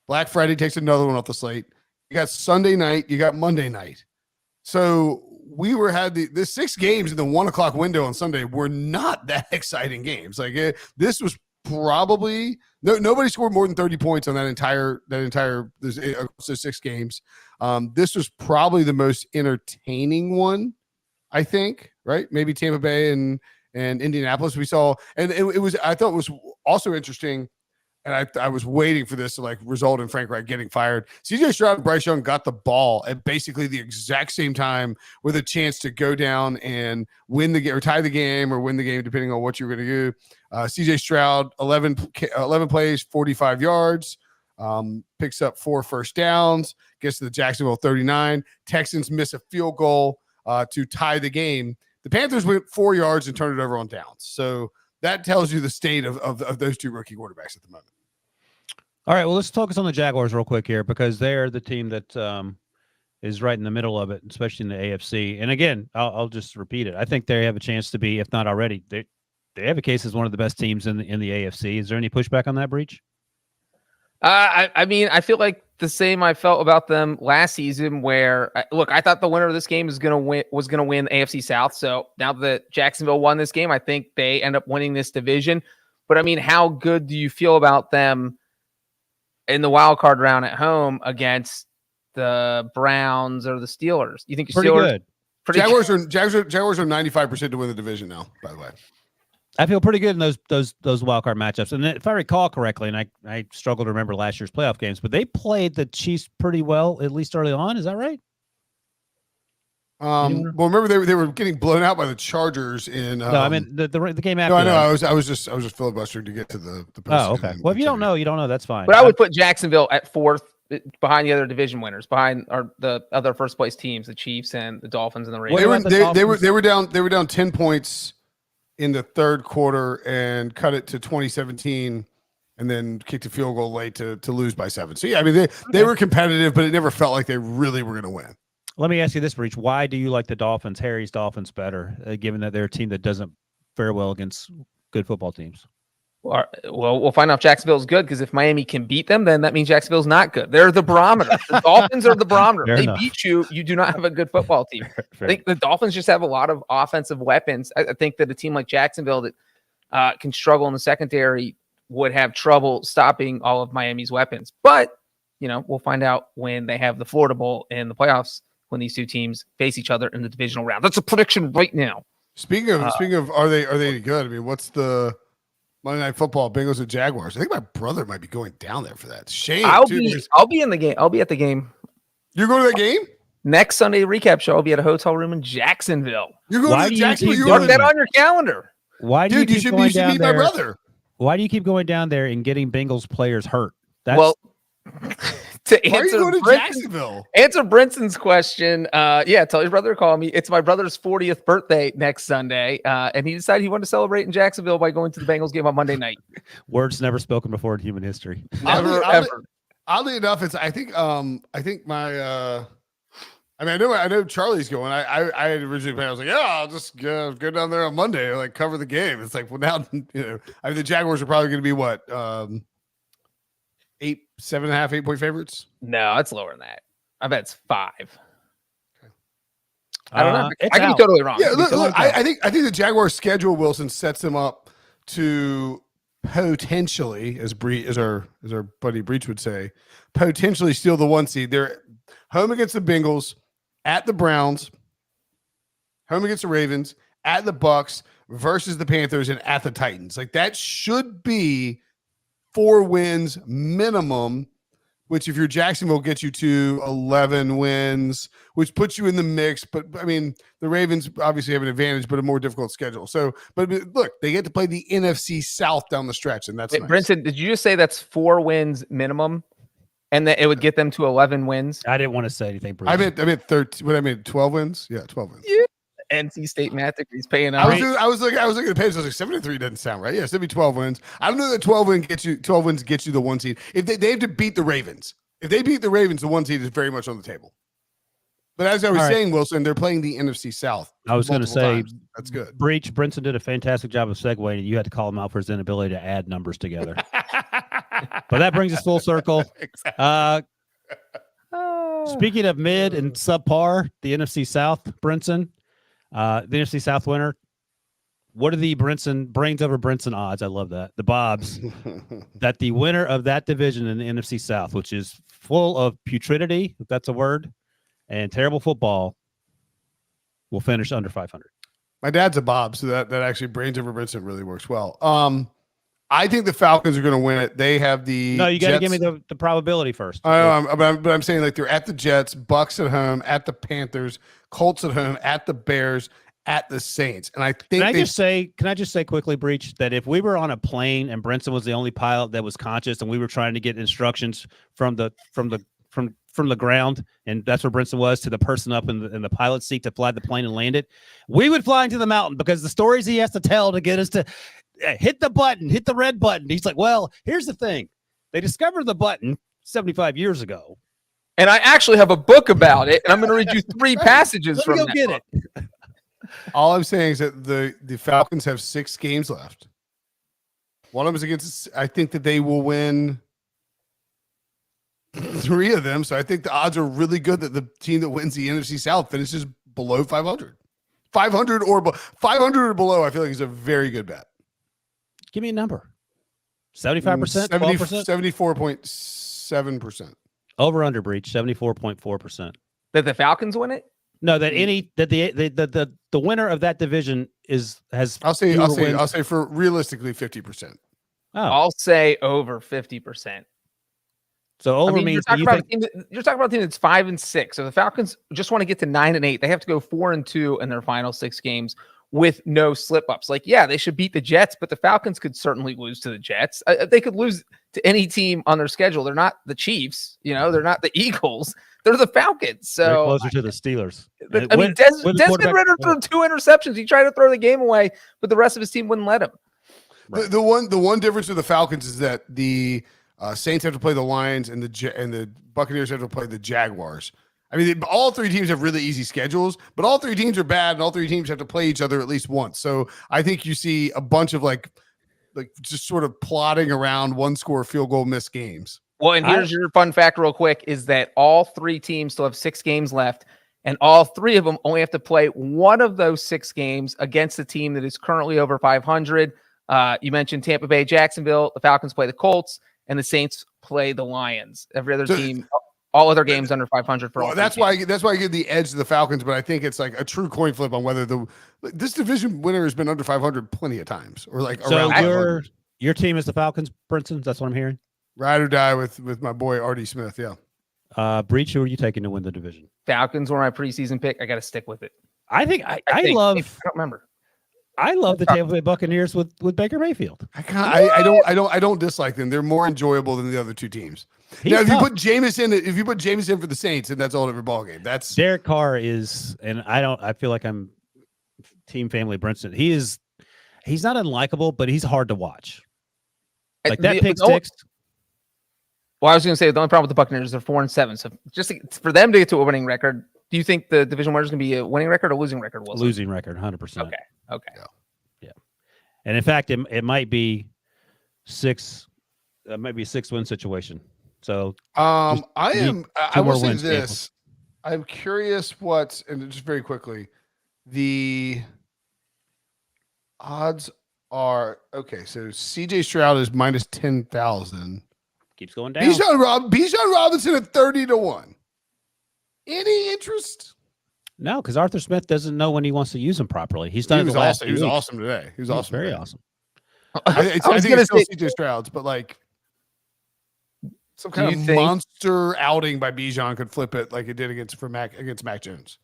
Black Friday takes another one off the slate. You got Sunday night, you got Monday night. So we had the 6 games in the 1 o'clock window on Sunday were not that exciting games. Like this was probably nobody scored more than 30 points on that entire so 6 games. This was probably the most entertaining one, I think, right? Maybe Tampa Bay and Indianapolis we saw. And I thought it was also interesting. And I was waiting for this to like result in Frank Reich getting fired. CJ Stroud and Bryce Young got the ball at basically the exact same time with a chance to go down and win the game or tie the game or win the game, depending on what you're going to do. CJ Stroud, 11 plays, 45 yards, picks up 4 first downs, gets to the Jacksonville 39. Texans miss a field goal to tie the game. The Panthers went 4 yards and turned it over on downs. So that tells you the state of those 2 rookie quarterbacks at the moment. All right, well, let's focus on the Jaguars real quick here, because they're the team that is right in the middle of it, especially in the AFC. And again, I'll just repeat it. I think they have a chance to be, if not already, they have a case as one of the best teams in the AFC. Is there any pushback on that, Breech? I mean, I feel like the same I felt about them last season, where I thought the winner of this game was going to win AFC South. So now that Jacksonville won this game, I think they end up winning this division. But I mean, how good do you feel about them in the wild card round at home against the Browns or the Steelers? You think the Steelers pretty good? Jaguars are 95% to win the division now, by the way. I feel pretty good in those wild card matchups. And if I recall correctly, and I struggle to remember last year's playoff games, but they played the Chiefs pretty well, at least early on. Is that right? Well, remember they were getting blown out by the Chargers in. No, I mean the game after. No, I know. I was just filibustering to get to the. Oh, okay. Well, if you don't know, that's fine. But I would put Jacksonville at 4th behind the other division winners, behind the other first place teams, the Chiefs and the Dolphins and the Ravens. They were down 10 points in the 3rd quarter and cut it to 2017, and then kicked a field goal late to lose by 7. So yeah, I mean they were competitive, but it never felt like they really were going to win. Let me ask you this, Breech. Why do you like the Dolphins, Harry's Dolphins, better, given that they're a team that doesn't fare well against good football teams? Well, we'll find out if Jacksonville's good, because if Miami can beat them, then that means Jacksonville's not good. They're the barometer. The Dolphins are the barometer. Fair they enough. beat you. You do not have a good football team. Fair. I think the Dolphins just have a lot of offensive weapons. I think that a team like Jacksonville that can struggle in the secondary would have trouble stopping all of Miami's weapons. But, we'll find out when they have the Florida Bowl in the playoffs, when these 2 teams face each other in the divisional round. That's a prediction right now. Speaking of, are they any good? I mean, what's the Monday Night Football, Bengals and Jaguars? I think my brother might be going down there for that. Shame. I'll be in the game. I'll be at the game. You're going to that game? Next Sunday recap show, I'll be at a hotel room in Jacksonville. You're going to Jacksonville? Mark that on your calendar. Why do you should meet my brother. Why do you keep going down there and getting Bengals players hurt? To why are you going to Jacksonville? Answer Brinson's question. Tell your brother to call me. It's my brother's 40th birthday next Sunday, and he decided he wanted to celebrate in Jacksonville by going to the Bengals game on Monday night. Words never spoken before in human history. Never, ever. Oddly enough, it's I think my I know Charlie's going. I had originally planned. I was like, yeah, I'll just go down there on Monday, like cover the game. It's like, well, now the Jaguars are probably going to be what 7.5, 8 point favorites. No, it's lower than that. I bet it's 5. I don't know. I could be totally wrong. Yeah, look, I think the Jaguars' schedule, Wilson, sets them up to potentially, as our buddy Breech would say, potentially steal the 1 seed. They're home against the Bengals, at the Browns, home against the Ravens, at the Bucks, versus the Panthers, and at the Titans. Like that should be 4 wins minimum which if you're Jacksonville gets you to 11 wins, which puts you in the mix. But I mean, the Ravens obviously have an advantage, but a more difficult schedule. So, but look, they get to play the NFC South down the stretch, and that's nice. Brinson, did you just say that's 4 wins minimum, and that it would get them to 11 wins? I didn't want to say anything, Bruce. I meant 13. What I mean, 12 wins. Yeah, 12 wins. Yeah. NC State math degrees paying out. I was looking at the page. I was like, 7-3 doesn't sound right. Yes, it'd be 12 wins. I don't know that 12 wins get you the 1 seed. If they have to beat the Ravens. If they beat the Ravens, the 1 seed is very much on the table. But as I was saying, Wilson, they're playing the NFC South. I was going to say that's good. Brinson did a fantastic job of segueing. You had to call him out for his inability to add numbers together. But that brings us full circle. Exactly. Speaking of mid and subpar, the NFC South, Brinson. The NFC South winner. What are the brains over Brinson odds? I love that. The Bobs that the winner of that division in the NFC South, which is full of putridity, if that's a word, and terrible football, will finish under 500. My dad's a Bob, so that actually brains over Brinson really works well. I think the Falcons are going to win it. They have the No, you got to give me the probability first. I know, but I'm saying like they're at the Jets, Bucks at home, at the Panthers, Colts at home, at the Bears, at the Saints. And I think can I just say quickly, Breech, that if we were on a plane and Brinson was the only pilot that was conscious and we were trying to get instructions from the ground, and that's where Brinson was, to the person up in the pilot seat to fly the plane and land it, we would fly into the mountain, because the stories he has to tell to get us to hit the red button. He's like, well, here's the thing. They discovered the button 75 years ago. And I actually have a book about it, and I'm going to read you 3 passages from Let me go that get book. it. all I'm saying is that the Falcons have 6 games left. One of them is against, I think that they will win 3 of them. So I think the odds are really good that the team that wins the NFC South finishes below 500. 500 or below, I feel like is a very good bet. Give me a number. 75%? 74.7%. Over under, Breech, 74.4%. That the Falcons win it? No, that the winner of that division has. I'll say for realistically 50%. Oh, I'll say over 50%. so over means you're talking about a team that's 5-6. So the Falcons just want to get to 9-8. They have to go 4-2 in their final 6 games with no slip ups. Like, yeah, they should beat the Jets, but the Falcons could certainly lose to the Jets. They could lose to any team on their schedule. They're not the Chiefs, they're not the Eagles. They're the Falcons. So they're closer to the Steelers. Desmond Ridder threw 2 interceptions. He tried to throw the game away, but the rest of his team wouldn't let him. Right. The one difference with the Falcons is that the Saints have to play the Lions and the Buccaneers have to play the Jaguars. I mean, all 3 teams have really easy schedules, but all 3 teams are bad, and all 3 teams have to play each other at least once. So I think you see a bunch of like just sort of plotting around 1-score field goal missed games. Well, and here's your fun fact real quick, is that all 3 teams still have 6 games left, and all 3 of them only have to play one of those 6 games against the team that is currently over 500. You mentioned Tampa Bay, Jacksonville. The Falcons play the Colts, and the Saints play the Lions. Every other team, all other games under 500 for all. That's why I give the edge to the Falcons, but I think it's like a true coin flip on whether this division winner has been under 500 plenty of times, or like around 500. Your team is the Falcons, Brinson. That's what I'm hearing. Ride or die with my boy Artie Smith. Yeah. Breech, who are you taking to win the division? Falcons were my preseason pick. I got to stick with it. I think I don't remember. I love the Tampa Bay Buccaneers with Baker Mayfield. I don't dislike them. They're more enjoyable than the other 2 teams. Now, if you put Jameis for the Saints, and that's all every ball game. That's Derek Carr is, and I feel like I'm team family Brinson. He's not unlikable, but he's hard to watch. Like that pick six. Well, I was going to say the only problem with the Buccaneers is they're 4-7. So just for them to get to a winning record, do you think the division winner is going to be a winning record or losing record? Losing record, 100%. Okay. Yeah. And in fact, it might be 6. Might be a 6-win situation. So I will say this. I'm curious and just very quickly, the odds are okay. So CJ Stroud is minus 10,000. Keeps going down. Bijan Robinson at 30-1. Any interest? No, because Arthur Smith doesn't know when he wants to use him properly. He's done. He was awesome today. He was awesome. Very awesome. I think it's still CJ Stroud's, but like. Some kind of monster outing by Bijan could flip it like it did against Mac Jones.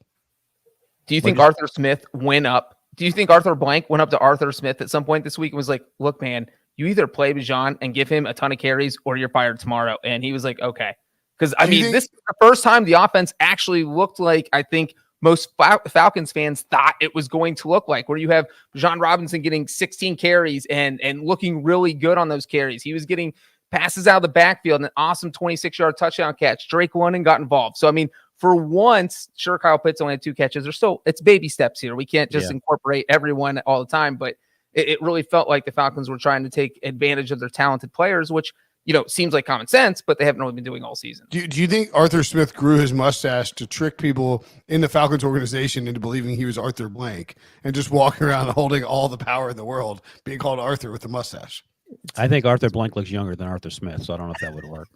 Do you think Arthur Smith went up? Do you think Arthur Blank went up to Arthur Smith at some point this week and was like, look, man, you either play Bijan and give him a ton of carries or you're fired tomorrow. And he was like, okay. Because, this is the first time the offense actually looked like, I think, most Falcons fans thought it was going to look like, where you have Bijan Robinson getting 16 carries and looking really good on those carries. He was getting passes out of the backfield and an awesome 26-yard touchdown catch. Drake London got involved. So, for once, sure, Kyle Pitts only had 2 catches. It's baby steps here. We can't just incorporate everyone all the time, but it really felt like the Falcons were trying to take advantage of their talented players, which, seems like common sense, but they haven't really been doing all season. Do you think Arthur Smith grew his mustache to trick people in the Falcons organization into believing he was Arthur Blank and just walking around holding all the power in the world, being called Arthur with the mustache? I think Arthur Blank looks younger than Arthur Smith, so I don't know if that would work.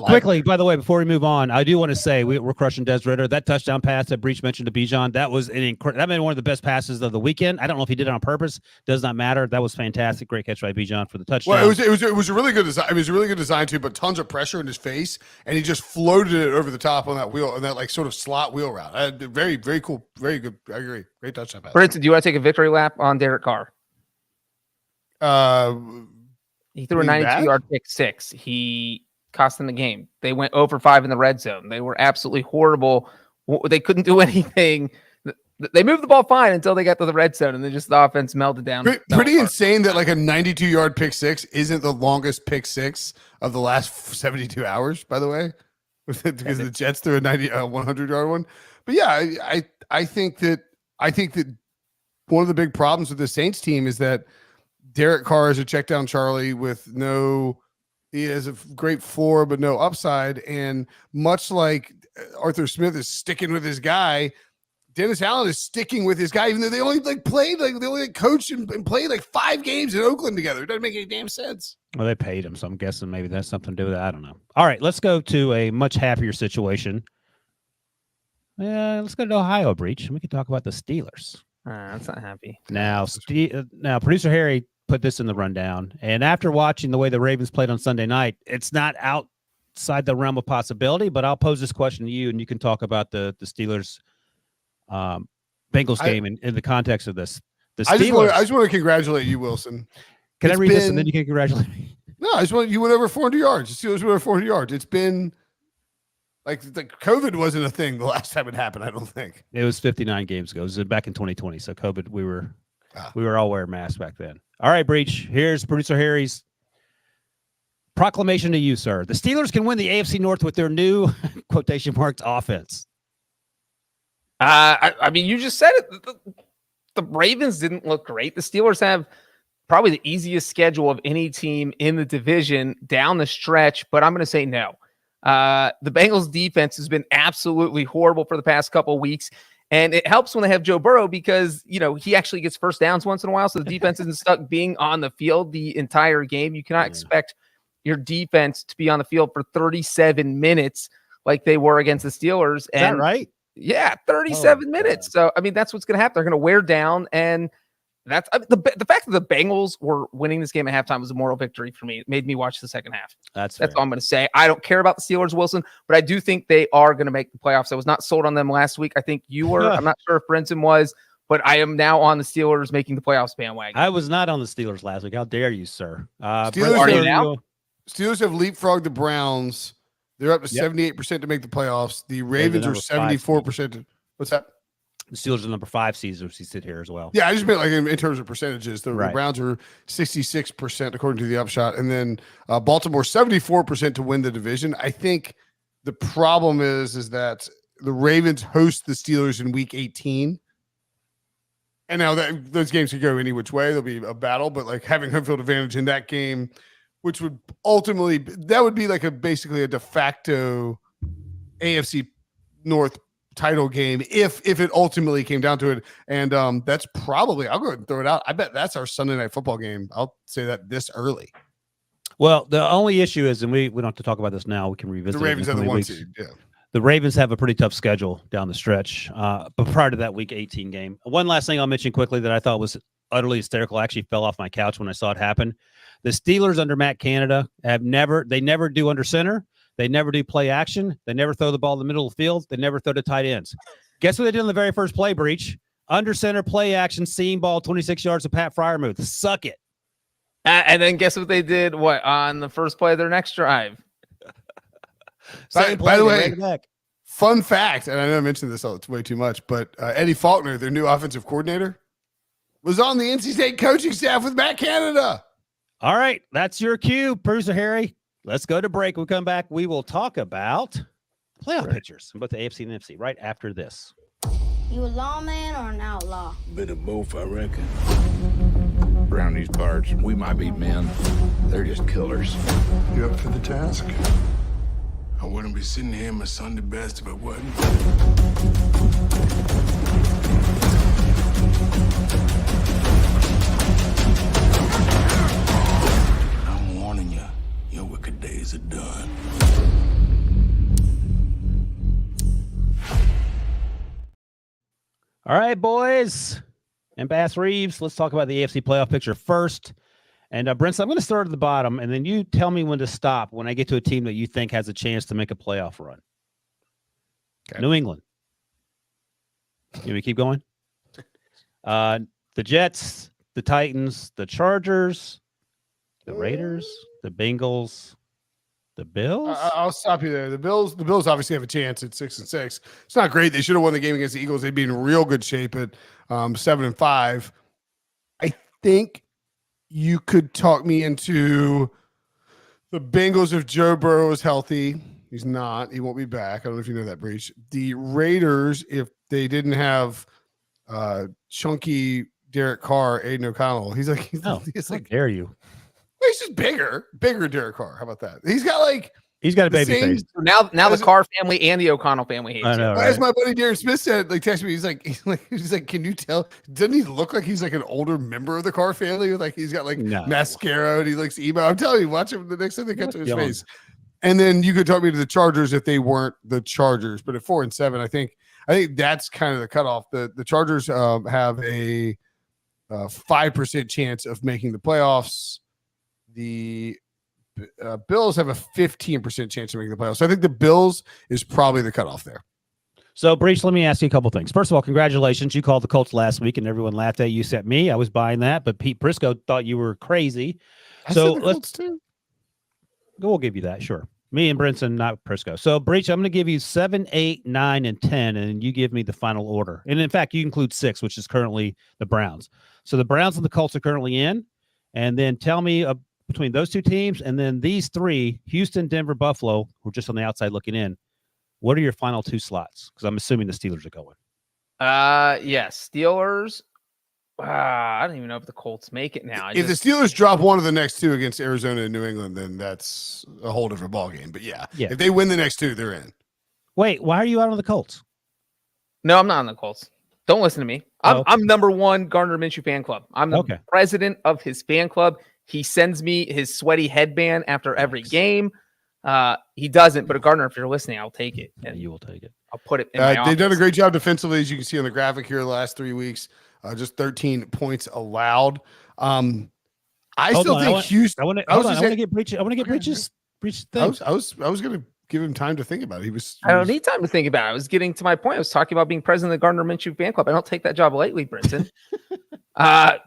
Quickly, by the way, before we move on, I do want to say we're crushing Des Ridder. That touchdown pass that Breech mentioned to Bijan, that was that made one of the best passes of the weekend. I don't know if he did it on purpose. Does not matter. That was fantastic. Great catch by Bijan for the touchdown. Well, it was a really good design. It was a really good design too, but tons of pressure in his face, and he just floated it over the top on that wheel, on that sort of slot wheel route. Very, very cool. Very good. I agree. Great touchdown pass. Brinson, do you want to take a victory lap on Derek Carr? He threw a 92-yard pick six. He cost them the game. They went 0-for-5 in the red zone. They were absolutely horrible. They couldn't do anything. They moved the ball fine until they got to the red zone, and then just the offense melted down. Pretty insane that like a 92-yard pick six isn't the longest pick six of the last 72 hours, by the way, because the Jets threw a 100-yard one. But yeah, I think that one of the big problems with the Saints team is that Derek Carr is a check down Charlie with he has a great floor, but no upside. And much like Arthur Smith is sticking with his guy, Dennis Allen is sticking with his guy, even though they only coached and played like 5 games in Oakland together. It doesn't make any damn sense. Well, they paid him, so I'm guessing maybe that's something to do with that. I don't know. All right, let's go to a much happier situation. Let's go to Ohio, Breech. We can talk about the Steelers. That's not happy. Now, producer Harry put this in the rundown, and after watching the way the Ravens played on Sunday night, it's not outside the realm of possibility, but I'll pose this question to you, and you can talk about the Steelers Bengals game in the context of this. The Steelers, I just want to congratulate you, Wilson. Can I read this and then you can congratulate me? No, I just want you went over 400 yards. The Steelers went over 400 yards. It's been like the COVID wasn't a thing the last time it happened, I don't think. It was 59 games ago. It was back in 2020. So COVID, we were all wearing masks back then. All right, Breech. Here's producer Harry's proclamation to you, sir. The Steelers can win the AFC North with their new quotation marks offense. You just said it. The Ravens didn't look great. The Steelers have probably the easiest schedule of any team in the division down the stretch, but I'm going to say no. The Bengals defense has been absolutely horrible for the past couple of weeks. And it helps when they have Joe Burrow because, he actually gets first downs once in a while. So the defense isn't stuck being on the field the entire game. You cannot expect your defense to be on the field for 37 minutes like they were against the Steelers. Is that right? Yeah, 37 minutes. So, that's what's going to happen. They're going to wear down. And that's the fact that the Bengals were winning this game at halftime was a moral victory for me. It made me watch the second half. That's all I'm going to say. I don't care about the Steelers, Wilson, but I do think they are going to make the playoffs. I was not sold on them last week. I think you were. I'm not sure if Brinson was, but I am now on the Steelers making the playoffs bandwagon. I was not on the Steelers last week. How dare you, sir? Steelers are you now? Steelers have leapfrogged the Browns. They're up to 78% to make the playoffs. The Ravens are 74%. What's that? The Steelers are number 5 seeds as we sit here as well. Yeah, I just meant like in terms of percentages. The Browns are 66% according to the Upshot, and then Baltimore 74% to win the division. I think the problem is that the Ravens host the Steelers in Week 18, and now that those games could go any which way. There'll be a battle, but like having home field advantage in that game, which would ultimately be like basically a de facto AFC North title game if it ultimately came down to it. And that's probably, I'll go ahead and throw it out. I bet that's our Sunday night football game. I'll say that this early. Well, the only issue is, and we don't have to talk about this now, we can revisit the Ravens have the 1 seed. Yeah. The Ravens have a pretty tough schedule down the stretch, but prior to that Week 18 game. One last thing I'll mention quickly that I thought was utterly hysterical. I actually fell off my couch when I saw it happen. The Steelers under Matt Canada never do under center. They never do play action. They never throw the ball in the middle of the field. They never throw to tight ends. Guess what they did in the very first play, Breech? Under center, play action, seam ball, 26 yards of Pat Fryermuth. Suck it. And then guess what they did? What on the first play of their next drive? By the way, fun fact, and I know I mentioned this it's way too much, but Eddie Faulkner, their new offensive coordinator, was on the NC State coaching staff with Matt Canada. All right, that's your cue, Producer Harry. Let's go to break. When we come back, we will talk about playoff pictures, both the AFC and NFC, right after this. You a lawman or an outlaw? Bit of both, I reckon. Around these parts, we might be men. They're just killers. You up for the task? I wouldn't be sitting here in my Sunday best if I wasn't. I'm warning you, your wicked days are done. All right, boys and Bass Reeves, let's talk about the AFC playoff picture first. And Brinson, I'm going to start at the bottom, and then you tell me when to stop when I get to a team that you think has a chance to make a playoff run. Okay. New England. Can we keep going? The Jets, the Titans, the Chargers, the Raiders, the Bengals, the Bills. I'll stop you there. The Bills obviously have a chance at 6-6. It's not great. They should have won the game against the Eagles. They'd be in real good shape at 7-5. I think you could talk me into the Bengals if Joe Burrow is healthy. He's not. He won't be back. I don't know if you know that, Breech. The Raiders, if they didn't have chunky Derek Carr, Aiden O'Connell, he's like, how dare you? He's just bigger Derek Carr. How about that? He's got a baby face. Now the Carr family and the O'Connell family hates I know, As my buddy Darren Smith said, text me, he's like, can you tell? Doesn't he look like he's like an older member of the Carr family? Like he's got mascara and he looks emo. I'm telling you, watch him the next time they cut to his face. And then you could talk me to the Chargers if they weren't the Chargers, but at 4-7, I think that's kind of the cutoff. The Chargers have a 5% chance of making the playoffs. The Bills have a 15% chance of making the playoffs. So I think the Bills is probably the cutoff there. So, Breech, let me ask you a couple things. First of all, congratulations. You called the Colts last week, and everyone laughed at you except me. I was buying that, but Pete Prisco thought you were crazy. So we'll give you that, sure. Me and Brinson, not Prisco. So, Breech, I'm going to give you 7, 8, 9, and 10, and you give me the final order. And in fact, you include 6, which is currently the Browns. So the Browns and the Colts are currently in, and then tell me between those two teams and then these three, Houston, Denver, Buffalo, who are just on the outside looking in, what are your final 2 slots? Because I'm assuming the Steelers are going. Yes, Steelers. I don't even know if the Colts make it now. If the Steelers drop one of the next 2 against Arizona and New England, then that's a whole different ballgame. But yeah, if they win the next 2, they're in. Wait, why are you out on the Colts? No, I'm not on the Colts. Don't listen to me. I'm number 1 Gardner Minshew fan club. I'm the president of his fan club. He sends me his sweaty headband after every game. He doesn't, but Gardner, if you're listening, I'll take it. And you will take it. I'll put it in my office. They've done a great job defensively, as you can see on the graphic here the last 3 weeks. Just 13 points allowed. I still think Houston. I want to get Breech's thing. I was going to give him time to think about it. I don't need time to think about it. I was getting to my point. I was talking about being president of the Gardner Minshew fan club. I don't take that job lightly, Brinson.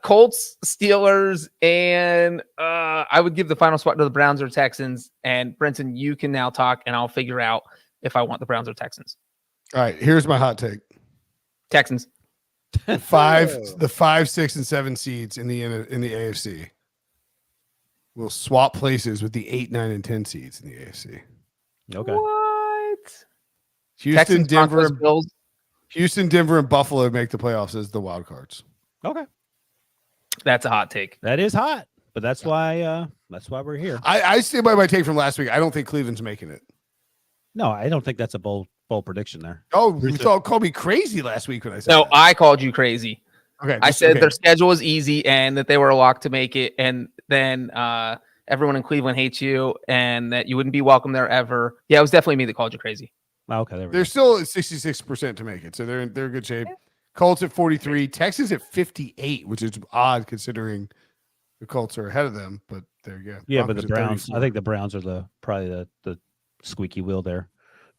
Colts, Steelers, and I would give the final spot to the Browns or Texans. And Brinson, you can now talk, and I'll figure out if I want the Browns or Texans. All right, here's my hot take: Texans. The 5, 6, and 7 seeds in the AFC will swap places with the 8, 9, and 10 seeds in the AFC. Okay. What? Houston, Texans, Broncos, Bills. Houston, Denver, and Buffalo make the playoffs as the wild cards. Okay. That's a hot take. That is hot, but that's why we're here. I stand by my take from last week. I don't think Cleveland's making it. No, I don't think that's a bold prediction there. Oh, you called me crazy last week when I said that. I called you crazy. Okay. I said their schedule was easy and that they were a lock to make it, and then everyone in Cleveland hates you and that you wouldn't be welcome there ever. Yeah, it was definitely me that called you crazy. Okay, they're still at 66% to make it, so they're in good shape. Colts at 43, Texans at 58, which is odd considering the Colts are ahead of them. But there you go. Yeah, Broncos but the at Browns. 34. I think the Browns are probably the squeaky wheel there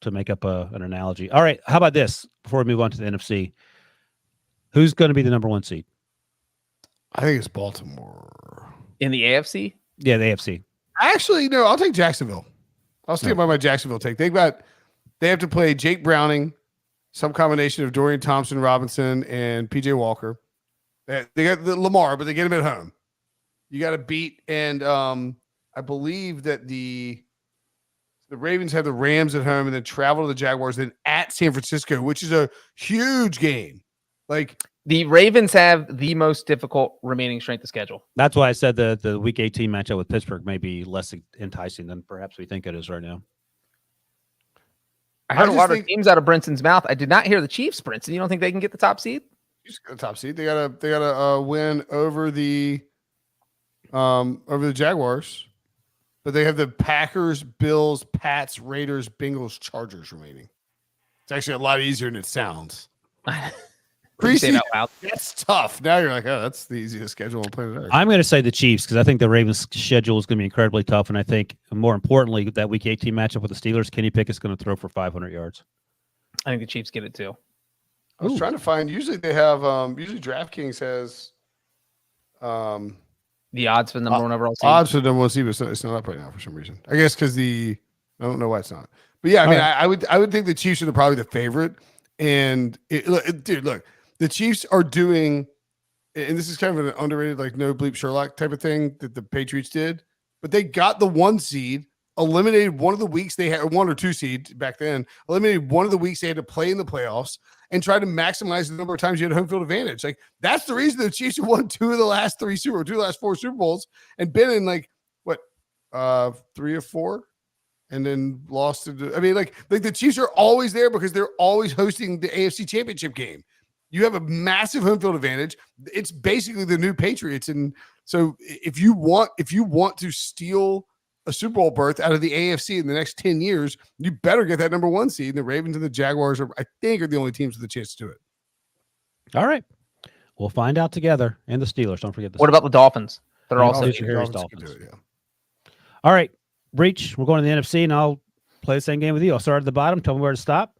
to make up an analogy. All right, how about this? Before we move on to the NFC, who's going to be the number 1 seed? I think it's Baltimore. In the AFC? Yeah, the AFC. Actually, no, I'll take Jacksonville. I'll stick by my Jacksonville take. They have to play Jake Browning, some combination of Dorian Thompson, Robinson, and PJ Walker. They got the Lamar, but they get him at home. You got to beat, and I believe that the Ravens have the Rams at home and then travel to the Jaguars, then at San Francisco, which is a huge game. Like the Ravens have the most difficult remaining strength of schedule. That's why I said the Week 18 matchup with Pittsburgh may be less enticing than perhaps we think it is right now. I heard a lot of teams out of Brinson's mouth. I did not hear the Chiefs, Brinson. You don't think they can get the top seed? Chiefs get the top seed. They gotta win over the Jaguars, but they have the Packers, Bills, Pats, Raiders, Bengals, Chargers remaining. It's actually a lot easier than it sounds. Say that loud. That's tough. Now you're like, oh, that's the easiest schedule on planet Earth. I'm going to say the Chiefs because I think the Ravens' schedule is going to be incredibly tough, and I think more importantly that Week 18 matchup with the Steelers, Kenny Pickett's going to throw for 500 yards. I think the Chiefs get it too. I was trying to find. Usually they have. Usually DraftKings has the odds for the number 1 overall seed. Odds for the number 1 seed, but it's not up right now for some reason. I guess because I don't know why it's not. But yeah, I mean, I would think the Chiefs are probably the favorite. And dude, look, the Chiefs are doing, and this is kind of an underrated, like no bleep Sherlock type of thing that the Patriots did. But they got the 1 seed, eliminated one of the weeks they had, 1 or 2 seed back then, eliminated one of the weeks they had to play in the playoffs, and tried to maximize the number of times you had home field advantage. Like that's the reason the Chiefs have won 2 of the last 4 Super Bowls and been in like 3 or 4 and then lost to I mean, like the Chiefs are always there because they're always hosting the AFC Championship game. You have a massive home field advantage. It's basically the new Patriots. And so if you want to steal a Super Bowl berth out of the AFC in the next 10 years, you better get that number 1 seed. And the Ravens and the Jaguars are the only teams with a chance to do it. All right. We'll find out together. And the Steelers. Don't forget this. What about the Dolphins? They're And also Harry's Dolphins. All right. Breech, we're going to the NFC, and I'll play the same game with you. I'll start at the bottom. Tell me where to stop.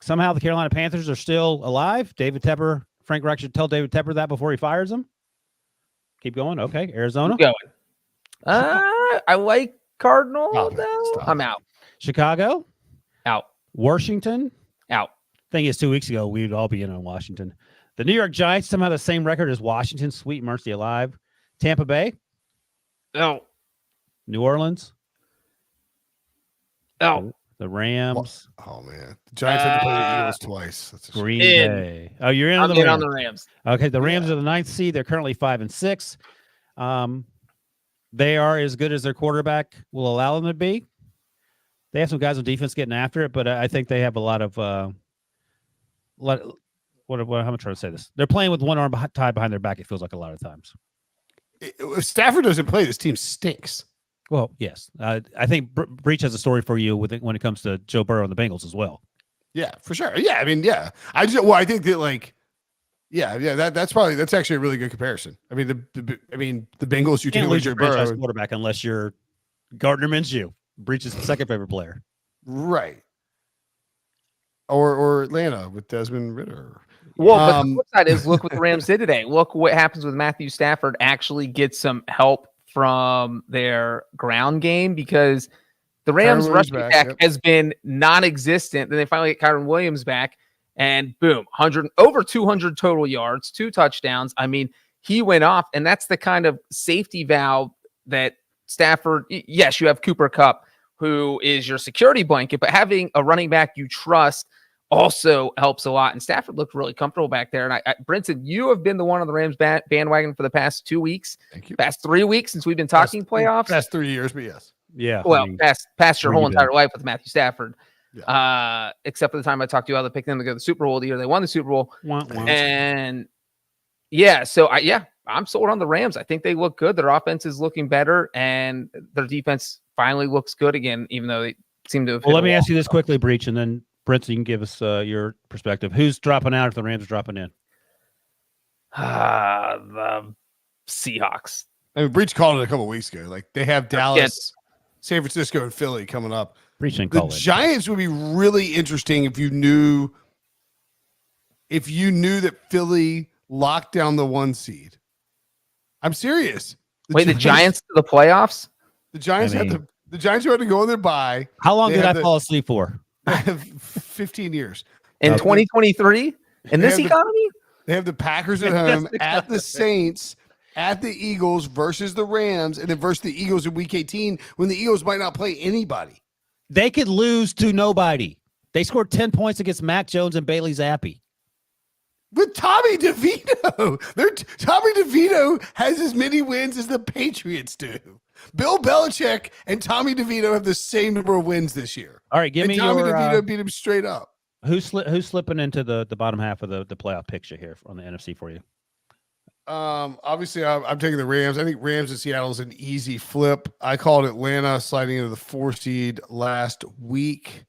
Somehow the Carolina Panthers are still alive. Frank Reich should tell David Tepper that before he fires him. Keep going. Okay. Arizona. Keep going. I like Cardinal. Stop. I'm out. Chicago. Out. Washington. Out. Thing is, 2 weeks ago, we'd all be in on Washington. The New York Giants somehow the same record as Washington. Sweet mercy alive. Tampa Bay. Out. New Orleans. Out. The Rams. Oh man, the Giants had to play the Eagles twice. That's Green Bay. Oh, you're in on the Rams. on the Rams. Okay, the Rams are the 9th seed. They're currently 5-6. They are as good as their quarterback will allow them to be. They have some guys on defense getting after it, but I think they have a lot of how am I trying to say this? They're playing with one arm tied behind their back. It feels like a lot of times. If Stafford doesn't play, this team stinks. Well, yes. I think Breech has a story for you when it comes to Joe Burrow and the Bengals as well. Yeah, for sure. Yeah, I mean, yeah. I think that that's actually a really good comparison. I mean, the Bengals you can't lose your Joe franchise Burrow quarterback unless you're Gardner Minshew. Breech's second favorite player, right? Or Atlanta with Desmond Ridder. Well, but the flip side is look what the Rams did today. Look what happens with Matthew Stafford actually gets some help from their ground game because the Rams rushing attack has been non-existent. Then they finally get Kyron Williams back and boom, over 200 total yards, 2 touchdowns. I mean, he went off, and that's the kind of safety valve that Stafford, yes, you have Cooper Kupp, who is your security blanket, but having a running back you trust also helps a lot. And Stafford looked really comfortable back there. And Brinson, you have been the one on the Rams bandwagon for the past 2 weeks. Thank you. Past 3 weeks since we've been talking playoffs. Past 3 years, but yes. Yeah. Well, past your whole entire life with Matthew Stafford. Yeah. Except for the time I talked to you about picking them to go to the Super Bowl the year they won the Super Bowl. And yeah, so I'm sold on the Rams. I think they look good. Their offense is looking better, and their defense finally looks good again, even though they seem to have. Well, let me ask you this quickly, Breech, and then Prince, you can give us your perspective. Who's dropping out if the Rams are dropping in? The Seahawks. I mean, Breech called it a couple weeks ago. Like they have Dallas, San Francisco, and Philly coming up. Breech and The call it. Giants would be really interesting if you knew that Philly locked down the 1 seed. I'm serious. The Giants to the playoffs? The Giants the Giants who had to go in their bye. How long did I fall asleep for? 15 years. In 2023? In this economy? They have the Packers at home, at the Saints, at the Eagles versus the Rams, and then versus the Eagles in Week 18 when the Eagles might not play anybody. They could lose to nobody. They scored 10 points against Mac Jones and Bailey Zappi. With Tommy DeVito. Tommy DeVito has as many wins as the Patriots do. Bill Belichick and Tommy DeVito have the same number of wins this year. All right, give me Tommy your DeVito beat him straight up. who's slipping into the bottom half of the playoff picture here on the NFC for you? Obviously, I'm taking the Rams. I think Rams and Seattle is an easy flip. I called Atlanta sliding into the 4 seed last week.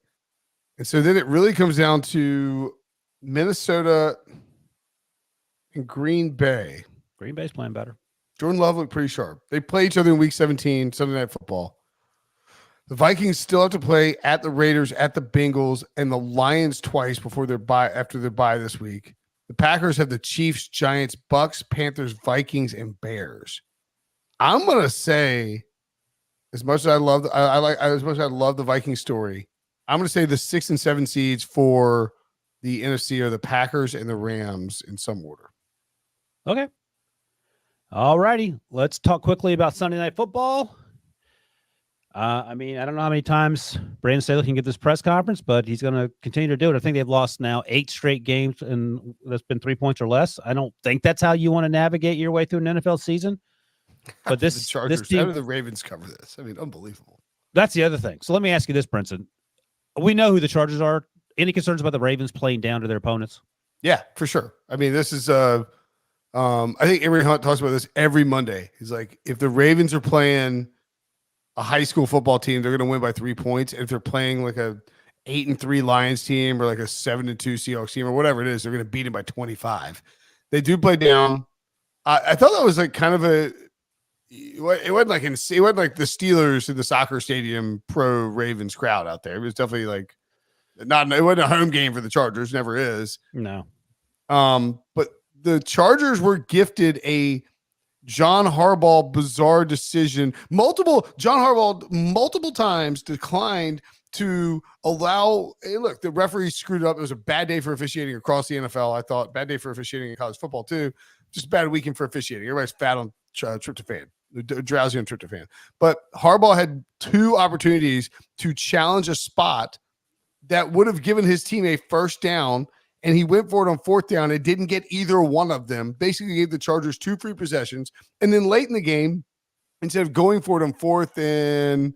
And so then it really comes down to Minnesota and Green Bay. Green Bay's playing better. Jordan Love looked pretty sharp. They play each other in Week 17, Sunday Night Football. The Vikings still have to play at the Raiders, at the Bengals, and the Lions twice before their bye after their bye this week. The Packers have the Chiefs, Giants, Bucks, Panthers, Vikings, and Bears. I'm gonna say, as much as I love, as much as I love the Viking story, I'm gonna say the 6 and 7 seeds for the NFC are the Packers and the Rams in some order. Okay. All righty. Let's talk quickly about Sunday Night Football. I mean, I don't know how many times Brandon Staley can get this press conference, but he's going to continue to do it. I think they've lost now 8 straight games, and that's been 3 points or less. I don't think that's how you want to navigate your way through an NFL season. But the Chargers, how do the Ravens cover this? I mean, unbelievable. That's the other thing. So let me ask you this, Brinson. We know who the Chargers are. Any concerns about the Ravens playing down to their opponents? Yeah, for sure. I mean, this is I think Emory Hunt talks about this every Monday. He's like, if the Ravens are playing a high school football team, they're going to win by 3 points. And if they're playing like a 8-3 Lions team or like a 7-2 Seahawks team or whatever it is, they're going to beat them by 25. They do play down. I thought that was like kind of it wasn't like the Steelers in the soccer stadium pro Ravens crowd out there. It was definitely like it wasn't a home game for the Chargers, never is. No. But the Chargers were gifted a John Harbaugh bizarre decision. Multiple times declined to allow. Hey, look, the referee screwed up. It was a bad day for officiating across the NFL. I thought bad day for officiating in college football too. Just a bad weekend for officiating. Everybody's fat on tryptophan, drowsy on tryptophan. But Harbaugh had 2 opportunities to challenge a spot that would have given his team a first down. And he went for it on 4th down and didn't get either one of them. Basically gave the Chargers 2 free possessions. And then late in the game, instead of going for it on 4th and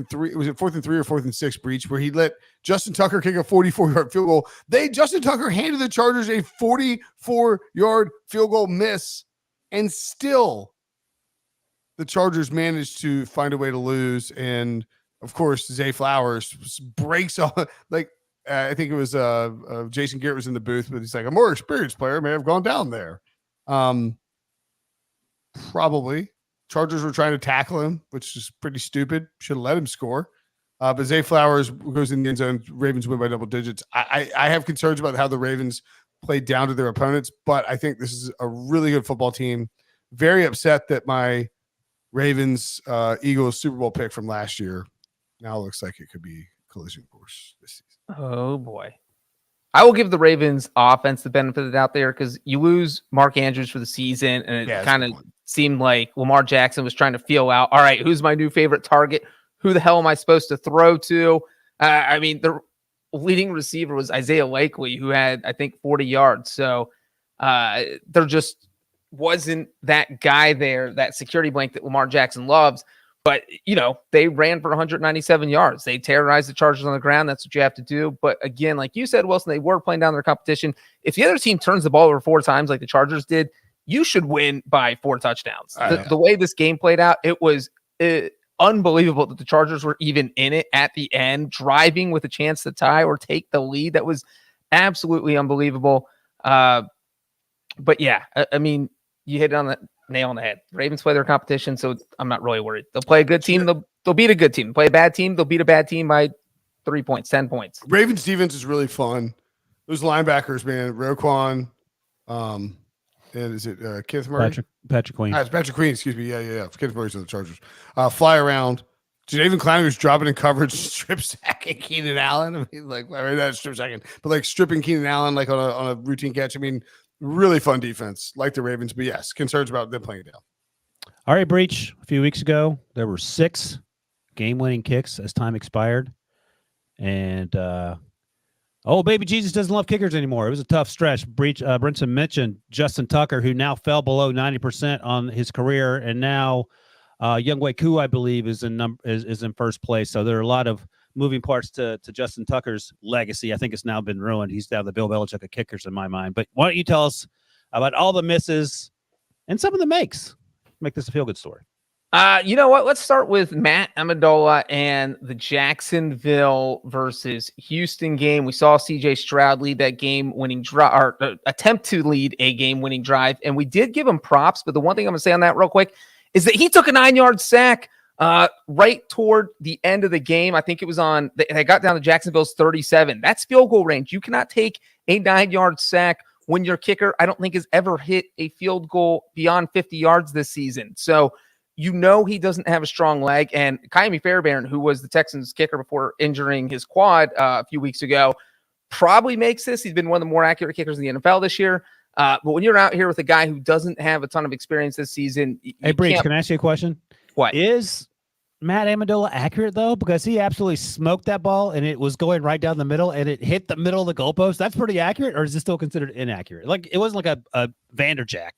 3, was it 4th and 3 or 4th and 6 Breech, where he let Justin Tucker kick a 44-yard field goal. Justin Tucker handed the Chargers a 44-yard field goal miss. And still the Chargers managed to find a way to lose. And of course, Zay Flowers breaks off like, I think it was Jason Garrett was in the booth, but he's like, a more experienced player may have gone down there. Probably. Chargers were trying to tackle him, which is pretty stupid. Should have let him score. But Zay Flowers goes in the end zone. Ravens win by double digits. I have concerns about how the Ravens played down to their opponents, but I think this is a really good football team. Very upset that my Ravens Eagles Super Bowl pick from last year now looks like it could be collision course this season. Oh, boy. I will give the Ravens offense the benefit of the doubt there because you lose Mark Andrews for the season, and it kind of seemed like Lamar Jackson was trying to feel out, all right, who's my new favorite target? Who the hell am I supposed to throw to? I mean, the leading receiver was Isaiah Likely, who had, I think, 40 yards. So there just wasn't that guy there, that security blanket that Lamar Jackson loves. But, they ran for 197 yards. They terrorized the Chargers on the ground. That's what you have to do. But again, like you said, Wilson, they were playing down their competition. If the other team turns the ball over 4 times like the Chargers did, you should win by 4 touchdowns. The way this game played out, it was unbelievable that the Chargers were even in it at the end, driving with a chance to tie or take the lead. That was absolutely unbelievable. But yeah, I mean, you hit it on the nail on the head. Ravens play their competition, so I'm not really worried. They'll play a good team. They'll beat a good team. Play a bad team. They'll beat a bad team by 3 points, 10 points. Ravens defense is really fun. Those linebackers, man, Roquan, and is it Kenneth Murray? Patrick Queen. It's Patrick Queen, excuse me. Yeah. Kenneth Murray's on the Chargers. Fly around. Jadavion Clowney's dropping in coverage, strip sacking Keenan Allen. I mean, like, not strip sacking, but like stripping Keenan Allen like on a routine catch. I mean, really fun defense, like the Ravens. But yes, concerns about them playing it down. All right, Breech. A few weeks ago, there were 6 game-winning kicks as time expired. And baby Jesus doesn't love kickers anymore. It was a tough stretch. Brinson mentioned Justin Tucker, who now fell below 90% on his career, and now Younghoe Koo, I believe, is in first place. So there are a lot of moving parts to Justin Tucker's legacy. I think it's now been ruined. He's down the Bill Belichick of kickers in my mind. But why don't you tell us about all the misses and some of the makes? Make this a feel-good story. You know what? Let's start with Matt Amendola and the Jacksonville versus Houston game. We saw CJ Stroud lead that game-winning drive, or attempt to lead a game-winning drive, and we did give him props. But the one thing I'm going to say on that real quick is that he took a 9-yard sack right toward the end of the game. I think it was on. They got down to Jacksonville's 37. That's field goal range. You cannot take a 9-yard sack when your kicker, I don't think, has ever hit a field goal beyond 50 yards this season. So you know he doesn't have a strong leg. And Kaimi Fairbairn, who was the Texans kicker before injuring his quad a few weeks ago, probably makes this. He's been one of the more accurate kickers in the NFL this year. But when you're out here with a guy who doesn't have a ton of experience this season, hey, Breech, can I ask you a question? What? Is Matt Amendola accurate, though? Because he absolutely smoked that ball, and it was going right down the middle, and it hit the middle of the goalpost. That's pretty accurate, or is it still considered inaccurate? Like, it wasn't like a Vanderjack.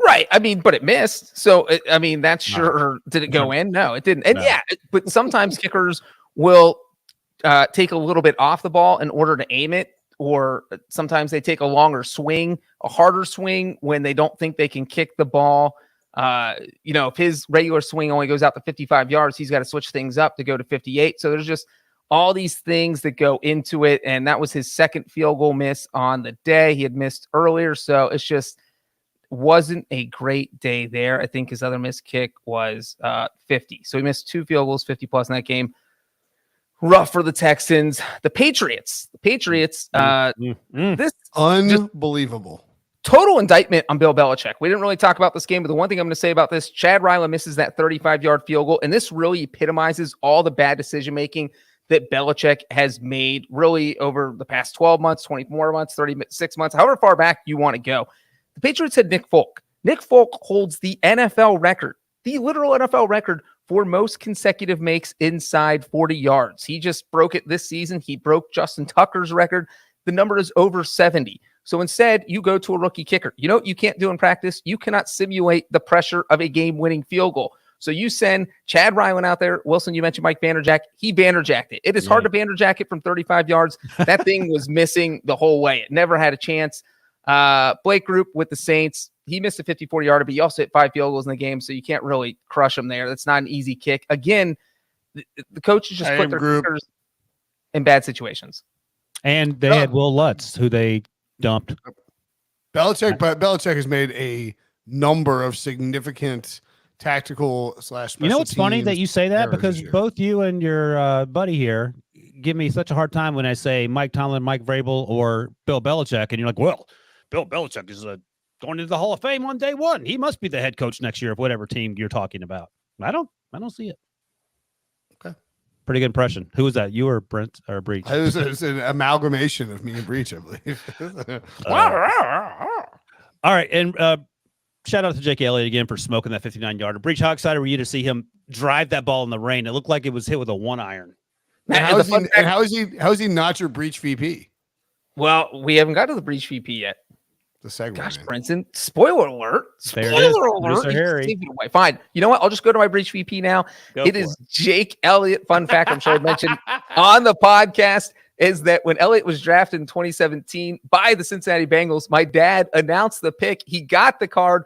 Right. I mean, but it missed. So, that's sure. Did it go in? No, it didn't. And but sometimes kickers will take a little bit off the ball in order to aim it, or sometimes they take a longer swing, a harder swing when they don't think they can kick the ball. If his regular swing only goes out to 55 yards, he's got to switch things up to go to 58. So there's just all these things that go into it. And that was his second field goal miss on the day. He had missed earlier. So it's just wasn't a great day there. I think his other missed kick was 50. So he missed 2 field goals, 50 plus in that game. Rough for the Texans. The Patriots, this Unbelievable. Total indictment on Bill Belichick. We didn't really talk about this game, but the one thing I'm going to say about this, Chad Ryland misses that 35-yard field goal, and this really epitomizes all the bad decision-making that Belichick has made really over the past 12 months, 24 months, 36 months, however far back you want to go. The Patriots had Nick Folk. Nick Folk holds the NFL record, the literal NFL record for most consecutive makes inside 40 yards. He just broke it this season. He broke Justin Tucker's record. The number is over 70. So instead, you go to a rookie kicker. You know what you can't do in practice? You cannot simulate the pressure of a game-winning field goal. So you send Chad Ryland out there. Wilson, you mentioned Mike Vanderjack. He Vanderjacked it. It is hard to Vanderjack it from 35 yards. That thing was missing the whole way. It never had a chance. Blake Group with the Saints, he missed a 54-yarder, but he also hit 5 field goals in the game, so you can't really crush him there. That's not an easy kick. Again, the coaches just put their kickers in bad situations. And they had Will Lutz, who they dumped. Belichick has made a number of significant tactical / special You know what's funny that you say that? Because year. both you and your buddy here give me such a hard time when I say Mike Tomlin, Mike Vrabel, or Bill Belichick, and you're like, well, Bill Belichick is going into the Hall of Fame on day one. He must be the head coach next year of whatever team you're talking about. I don't see it. Okay. Pretty good impression. Who was that? You or Brent or Breech? It was an amalgamation of me and Breech, I believe. All right, and shout out to Jake Elliott again for smoking that 59-yarder. Breech, how excited were you to see him drive that ball in the rain? It looked like it was hit with a 1-iron. How is he not your Breech VP? Well, we haven't got to the Breech VP yet. The segue. Gosh, Brinson, spoiler alert. There it is. Spoiler alert. Producer Harry. Take it away. Fine. You know what? I'll just go to my Breech VP now. It is Jake Elliott. Fun fact I'm sure I mentioned on the podcast is that when Elliott was drafted in 2017 by the Cincinnati Bengals, my dad announced the pick. He got the card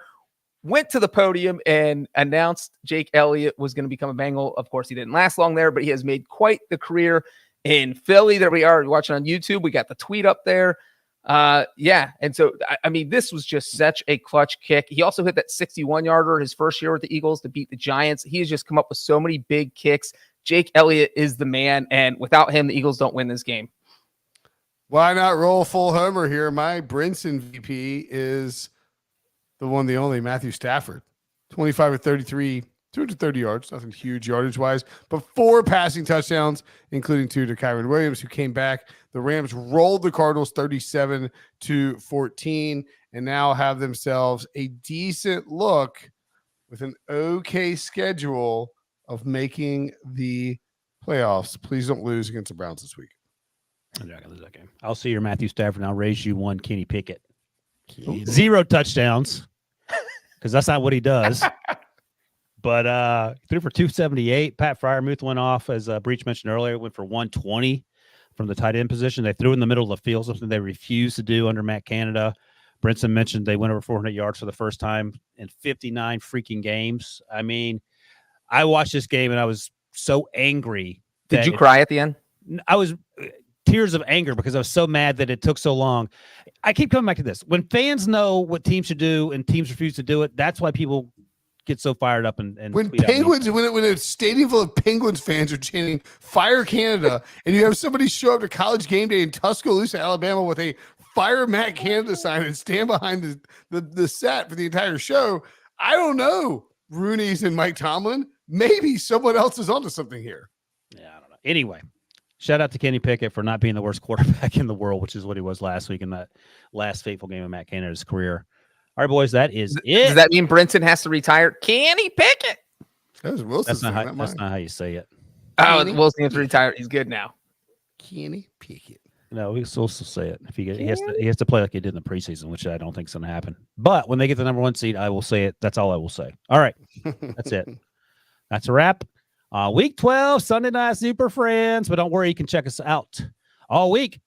went to the podium and announced Jake Elliott was going to become a Bengal. Of course, he didn't last long there, but he has made quite the career in Philly. There we are watching on YouTube. We got the tweet up there. And so, I mean, this was just such a clutch kick. He also hit that 61-yarder his first year with the Eagles to beat the Giants. He has just come up with so many big kicks. Jake Elliott is the man, and without him, the Eagles don't win this game. Why not roll full homer here? My Brinson VP is the one, the only, Matthew Stafford. 25 or 33, 230 yards, nothing huge yardage-wise, but 4 passing touchdowns, including 2 to Kyron Williams, who came back. The Rams rolled the Cardinals 37-14 and now have themselves a decent look with an okay schedule of making the playoffs. Please don't lose against the Browns this week. I'm not gonna lose that game. I'll see your Matthew Stafford, and I'll raise you one Kenny Pickett. 0 touchdowns, because that's not what he does. But threw for 278. Pat Freiermuth went off, as Breech mentioned earlier, went for 120 from the tight end position. They threw in the middle of the field, something they refused to do under Matt Canada. Brinson mentioned they went over 400 yards for the first time in 59 freaking games. I mean, I watched this game and I was so angry. Did you cry at the end? I was tears of anger because I was so mad that it took so long. I keep coming back to this. When fans know what teams should do and teams refuse to do it, that's why people get so fired up and when Penguins, when a stadium full of Penguins fans are chanting "Fire Canada," and you have somebody show up to College Game Day in Tuscaloosa, Alabama, with a "Fire Matt Canada" sign and stand behind the set for the entire show, I don't know. Rooney's and Mike Tomlin, maybe someone else is onto something here. Yeah, I don't know. Anyway, shout out to Kenny Pickett for not being the worst quarterback in the world, which is what he was last week in that last fateful game of Matt Canada's career. All right, boys, that is it. Does that mean Brinson has to retire? Kenny Pickett. That was Wilson's That's thing, not how you say it. Oh, Wilson has to retire. He's good now. Kenny Pickett. No, we still say it. If he has to play like he did in the preseason, which I don't think is going to happen. But when they get the number 1 seed, I will say it. That's all I will say. All right, that's it. That's a wrap. Week 12, Sunday Night Super Friends. But don't worry, you can check us out all week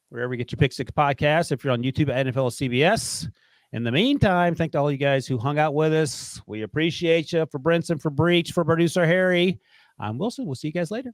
wherever you get your Pick Six podcast. If you're on YouTube at NFL CBS. In the meantime, thank all you guys who hung out with us. We appreciate you. For Brinson, for Breech, for producer Harry, I'm Wilson. We'll see you guys later.